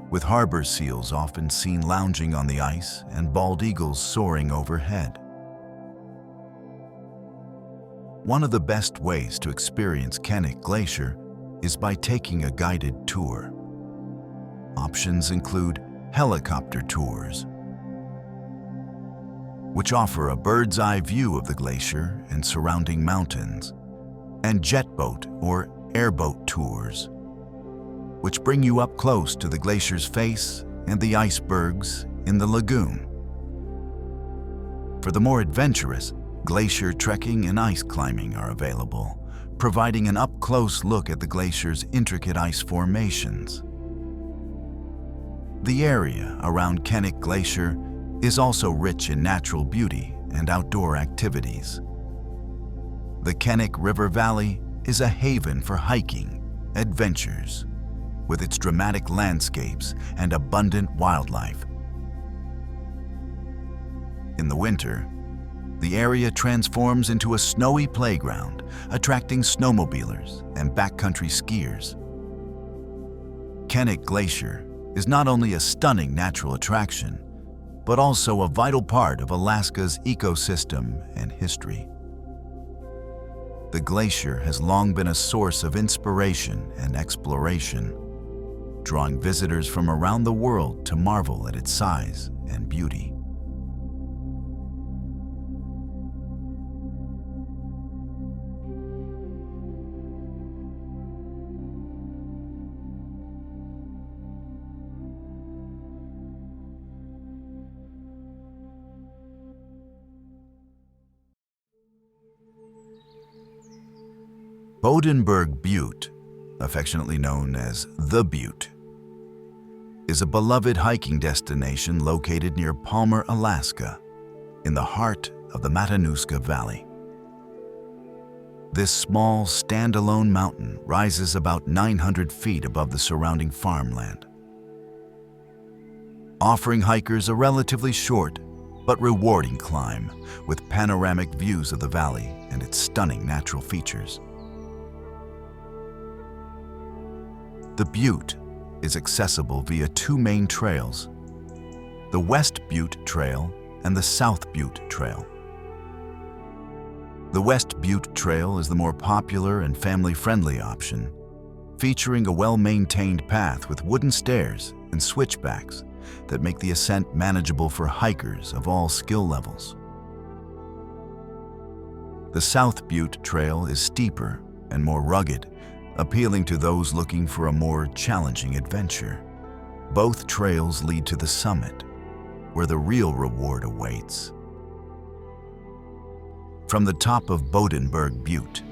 with harbor seals often seen lounging on the ice and bald eagles soaring overhead. One of the best ways to experience Knik Glacier is by taking a guided tour. Options include helicopter tours, which offer a bird's-eye view of the glacier and surrounding mountains, and jet boat or airboat tours, which bring you up close to the glacier's face and the icebergs in the lagoon. For the more adventurous, glacier trekking and ice climbing are available, providing an up-close look at the glacier's intricate ice formations. The area around Knik Glacier is also rich in natural beauty and outdoor activities. The Knik River Valley is a haven for hiking, adventures, with its dramatic landscapes and abundant wildlife. In the winter, the area transforms into a snowy playground, attracting snowmobilers and backcountry skiers. Knik Glacier is not only a stunning natural attraction, but also a vital part of Alaska's ecosystem and history. The glacier has long been a source of inspiration and exploration, drawing visitors from around the world to marvel at its size and beauty. Bodenburg Butte, affectionately known as the Butte, is a beloved hiking destination located near Palmer, Alaska, in the heart of the Matanuska Valley. This small, standalone mountain rises about 900 feet above the surrounding farmland, offering hikers a relatively short but rewarding climb with panoramic views of the valley and its stunning natural features. The Butte is accessible via two main trails, the West Butte Trail and the South Butte Trail. The West Butte Trail is the more popular and family-friendly option, featuring a well-maintained path with wooden stairs and switchbacks that make the ascent manageable for hikers of all skill levels. The South Butte Trail is steeper and more rugged, appealing to those looking for a more challenging adventure. Both trails lead to the summit, where the real reward awaits. From the top of Bodenburg Butte,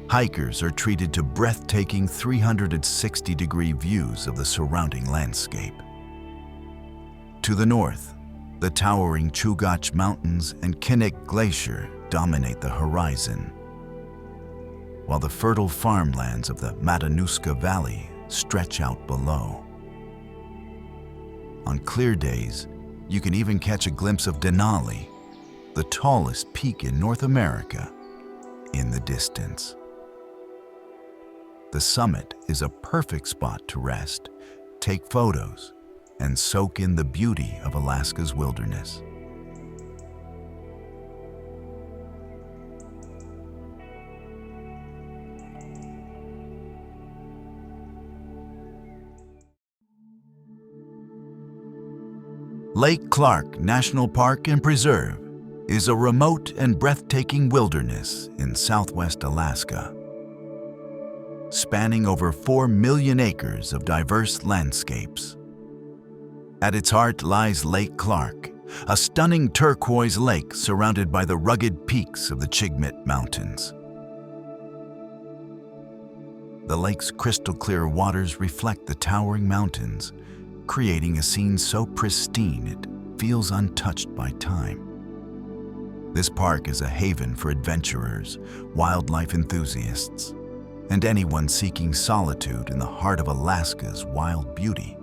hikers are treated to breathtaking 360-degree views of the surrounding landscape. To the north, the towering Chugach Mountains and Knik Glacier dominate the horizon, while the fertile farmlands of the Matanuska Valley stretch out below. On clear days, you can even catch a glimpse of Denali, the tallest peak in North America, in the distance. The summit is a perfect spot to rest, take photos, and soak in the beauty of Alaska's wilderness. Lake Clark National Park and Preserve is a remote and breathtaking wilderness in southwest Alaska, spanning over 4 million acres of diverse landscapes. At its heart lies Lake Clark, a stunning turquoise lake surrounded by the rugged peaks of the Chigmit Mountains. The lake's crystal-clear waters reflect the towering mountains, creating a scene so pristine it feels untouched by time. This park is a haven for adventurers, wildlife enthusiasts, and anyone seeking solitude in the heart of Alaska's wild beauty.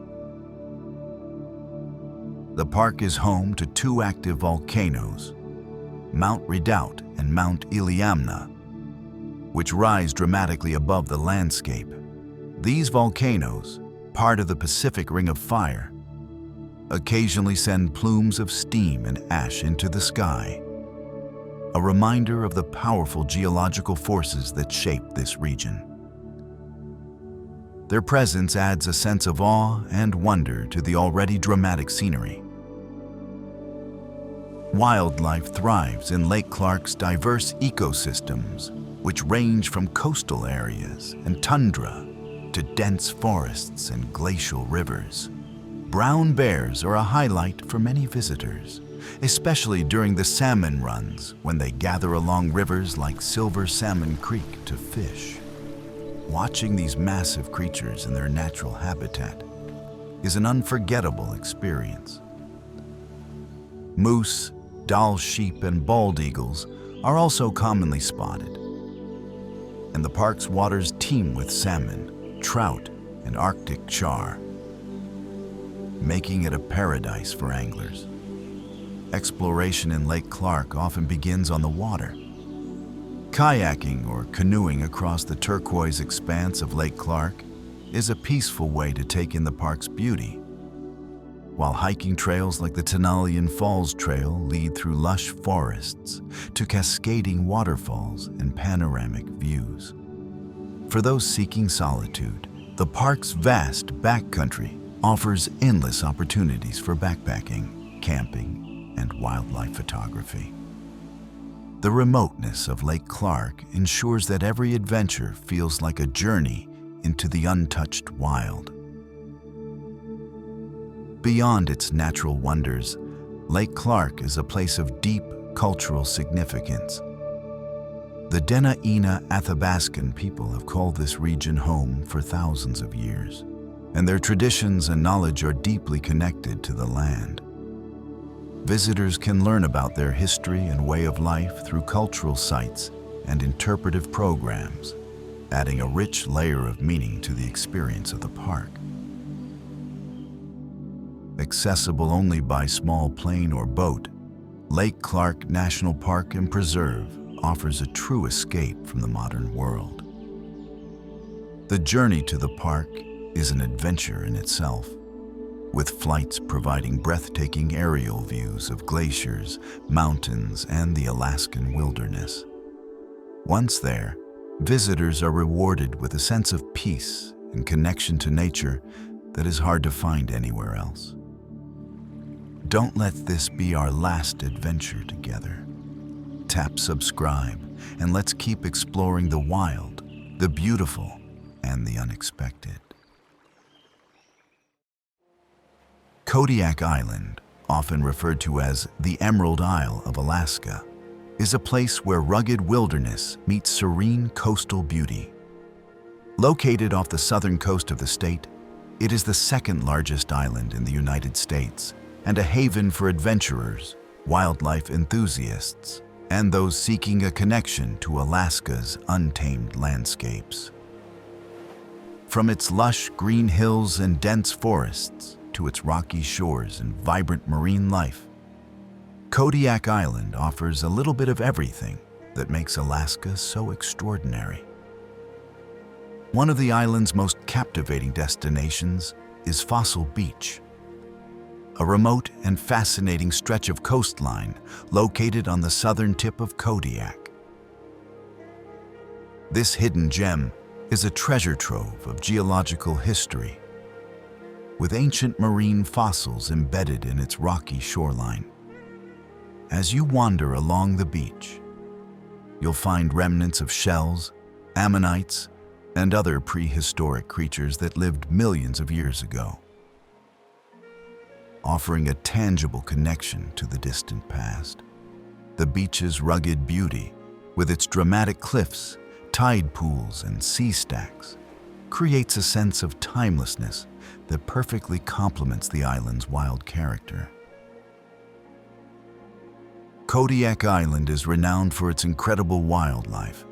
The park is home to 2 active volcanoes, Mount Redoubt and Mount Iliamna, which rise dramatically above the landscape. These volcanoes, part of the Pacific Ring of Fire, occasionally send plumes of steam and ash into the sky, a reminder of the powerful geological forces that shape this region. Their presence adds a sense of awe and wonder to the already dramatic scenery. Wildlife thrives in Lake Clark's diverse ecosystems, which range from coastal areas and tundra to dense forests and glacial rivers. Brown bears are a highlight for many visitors, especially during the salmon runs when they gather along rivers like Silver Salmon Creek to fish. Watching these massive creatures in their natural habitat is an unforgettable experience. Moose, Dall sheep, and bald eagles are also commonly spotted, and the park's waters teem with salmon, trout, and Arctic char, making it a paradise for anglers. Exploration in Lake Clark often begins on the water. Kayaking or canoeing across the turquoise expanse of Lake Clark is a peaceful way to take in the park's beauty, while hiking trails like the Denali Falls Trail lead through lush forests to cascading waterfalls and panoramic views. For those seeking solitude, the park's vast backcountry offers endless opportunities for backpacking, camping, and wildlife photography. The remoteness of Lake Clark ensures that every adventure feels like a journey into the untouched wild. Beyond its natural wonders, Lake Clark is a place of deep cultural significance. The Denali Athabascan people have called this region home for thousands of years, and their traditions and knowledge are deeply connected to the land. Visitors can learn about their history and way of life through cultural sites and interpretive programs, adding a rich layer of meaning to the experience of the park. Accessible only by small plane or boat, Lake Clark National Park and Preserve offers a true escape from the modern world. The journey to the park is an adventure in itself, with flights providing breathtaking aerial views of glaciers, mountains, and the Alaskan wilderness. Once there, visitors are rewarded with a sense of peace and connection to nature that is hard to find anywhere else. Don't let this be our last adventure together. Tap subscribe, and let's keep exploring the wild, the beautiful, and the unexpected. Kodiak Island, often referred to as the Emerald Isle of Alaska, is a place where rugged wilderness meets serene coastal beauty. Located off the southern coast of the state, it is the second largest island in the United States and a haven for adventurers, wildlife enthusiasts, and those seeking a connection to Alaska's untamed landscapes. From its lush green hills and dense forests to its rocky shores and vibrant marine life, Kodiak Island offers a little bit of everything that makes Alaska so extraordinary. One of the island's most captivating destinations is Fossil Beach, a remote and fascinating stretch of coastline located on the southern tip of Kodiak. This hidden gem is a treasure trove of geological history, with ancient marine fossils embedded in its rocky shoreline. As you wander along the beach, you'll find remnants of shells, ammonites, and other prehistoric creatures that lived millions of years ago, offering a tangible connection to the distant past. The beach's rugged beauty, with its dramatic cliffs, tide pools, and sea stacks, creates a sense of timelessness that perfectly complements the island's wild character. Kodiak Island is renowned for its incredible wildlife,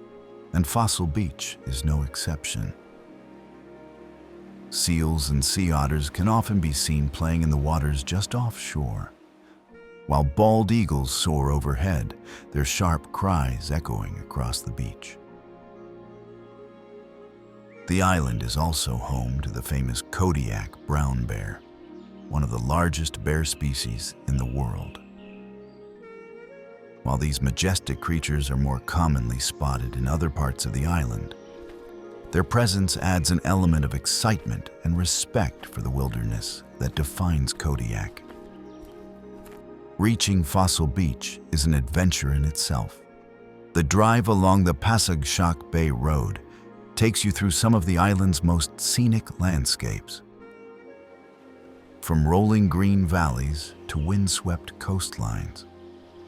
and Fossil Beach is no exception. Seals and sea otters can often be seen playing in the waters just offshore, while bald eagles soar overhead, their sharp cries echoing across the beach. The island is also home to the famous Kodiak brown bear, one of the largest bear species in the world. While these majestic creatures are more commonly spotted in other parts of the island, their presence adds an element of excitement and respect for the wilderness that defines Kodiak. Reaching Fossil Beach is an adventure in itself. The drive along the Passaguash Bay Road takes you through some of the island's most scenic landscapes. From rolling green valleys to windswept coastlines,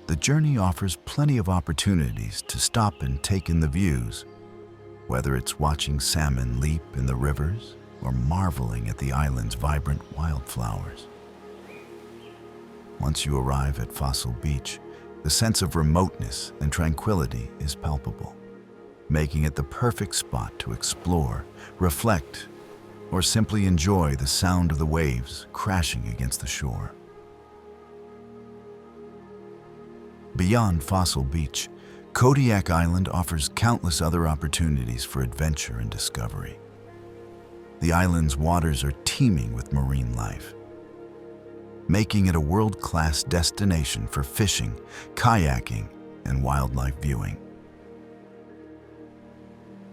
the journey offers plenty of opportunities to stop and take in the views, whether it's watching salmon leap in the rivers or marveling at the island's vibrant wildflowers. Once you arrive at Fossil Beach, the sense of remoteness and tranquility is palpable, making it the perfect spot to explore, reflect, or simply enjoy the sound of the waves crashing against the shore. Beyond Fossil Beach, Kodiak Island offers countless other opportunities for adventure and discovery. The island's waters are teeming with marine life, making it a world-class destination for fishing, kayaking, and wildlife viewing.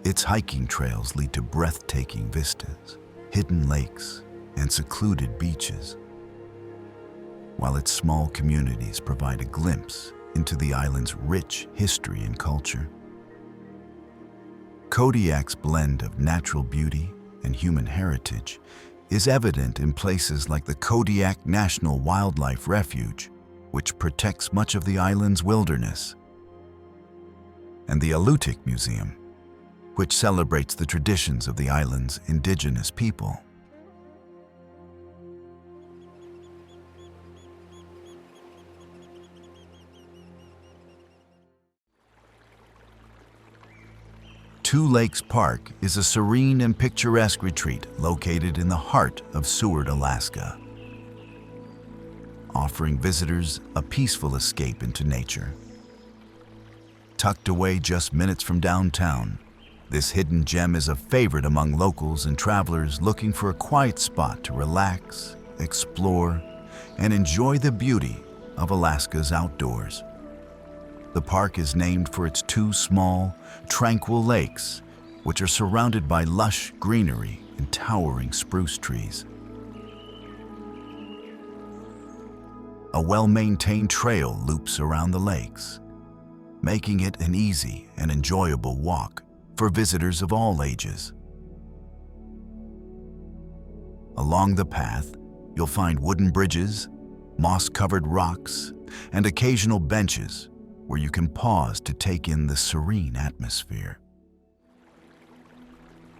Its hiking trails lead to breathtaking vistas, hidden lakes, and secluded beaches, while its small communities provide a glimpse into the island's rich history and culture. Kodiak's blend of natural beauty and human heritage is evident in places like the Kodiak National Wildlife Refuge, which protects much of the island's wilderness. and the Alutiiq Museum, which celebrates the traditions of the island's indigenous people. Two Lakes Park is a serene and picturesque retreat located in the heart of Seward, Alaska, offering visitors a peaceful escape into nature. Tucked away just minutes from downtown, this hidden gem is a favorite among locals and travelers looking for a quiet spot to relax, explore, and enjoy the beauty of Alaska's outdoors. The park is named for its two small, tranquil lakes, which are surrounded by lush greenery and towering spruce trees. A well-maintained trail loops around the lakes, making it an easy and enjoyable walk for visitors of all ages. Along the path, you'll find wooden bridges, moss-covered rocks, and occasional benches where you can pause to take in the serene atmosphere.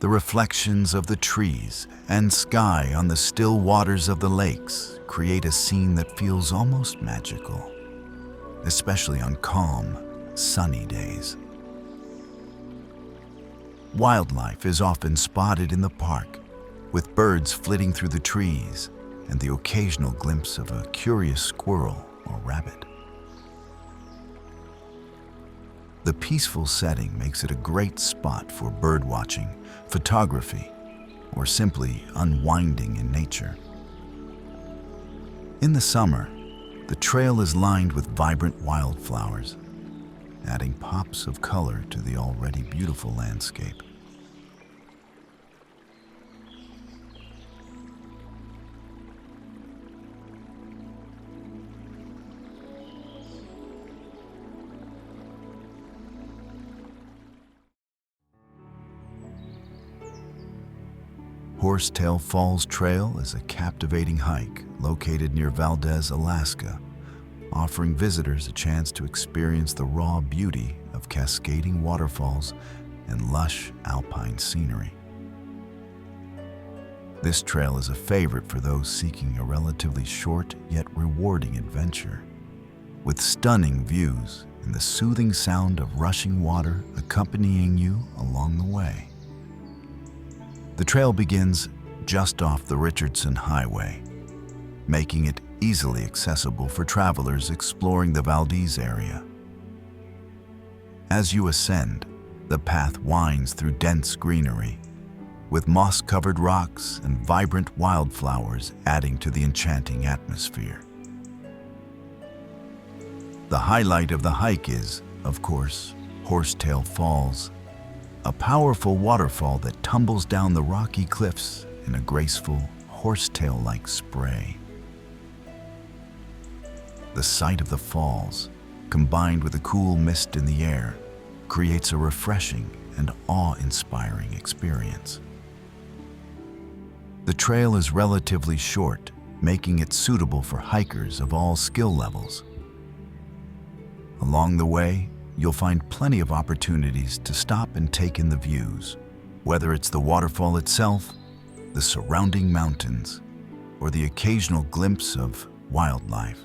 The reflections of the trees and sky on the still waters of the lakes create a scene that feels almost magical, especially on calm, sunny days. Wildlife is often spotted in the park, with birds flitting through the trees and the occasional glimpse of a curious squirrel or rabbit. The peaceful setting makes it a great spot for bird watching, photography, or simply unwinding in nature. In the summer, the trail is lined with vibrant wildflowers, adding pops of color to the already beautiful landscape. Horsetail Falls Trail is a captivating hike located near Valdez, Alaska, offering visitors a chance to experience the raw beauty of cascading waterfalls and lush alpine scenery. This trail is a favorite for those seeking a relatively short yet rewarding adventure, with stunning views and the soothing sound of rushing water accompanying you along the way. The trail begins just off the Richardson Highway, making it easily accessible for travelers exploring the Valdez area. As you ascend, the path winds through dense greenery, with moss-covered rocks and vibrant wildflowers adding to the enchanting atmosphere. The highlight of the hike is, of course, Horsetail Falls, a powerful waterfall that tumbles down the rocky cliffs in a graceful, horsetail-like spray. The sight of the falls, combined with the cool mist in the air, creates a refreshing and awe-inspiring experience. The trail is relatively short, making it suitable for hikers of all skill levels. Along the way, you'll find plenty of opportunities to stop and take in the views, whether it's the waterfall itself, the surrounding mountains, or the occasional glimpse of wildlife.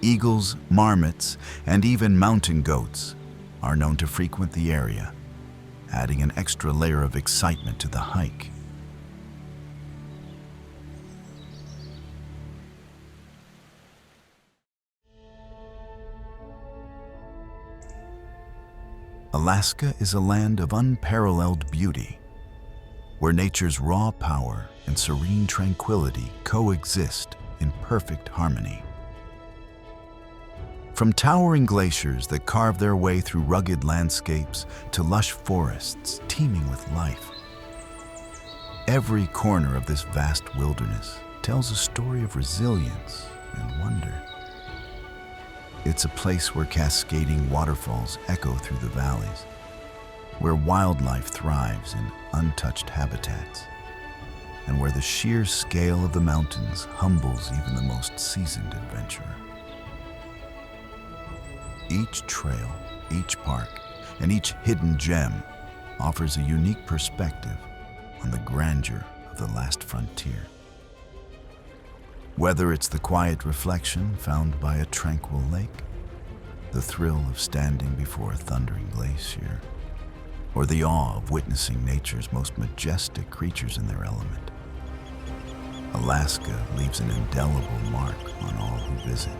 Eagles, marmots, and even mountain goats are known to frequent the area, adding an extra layer of excitement to the hike. Alaska is a land of unparalleled beauty, where nature's raw power and serene tranquility coexist in perfect harmony. From towering glaciers that carve their way through rugged landscapes to lush forests teeming with life, every corner of this vast wilderness tells a story of resilience and wonder. It's a place where cascading waterfalls echo through the valleys, where wildlife thrives in untouched habitats, and where the sheer scale of the mountains humbles even the most seasoned adventurer. Each trail, each park, and each hidden gem offers a unique perspective on the grandeur of the last frontier. Whether it's the quiet reflection found by a tranquil lake, the thrill of standing before a thundering glacier, or the awe of witnessing nature's most majestic creatures in their element, Alaska leaves an indelible mark on all who visit.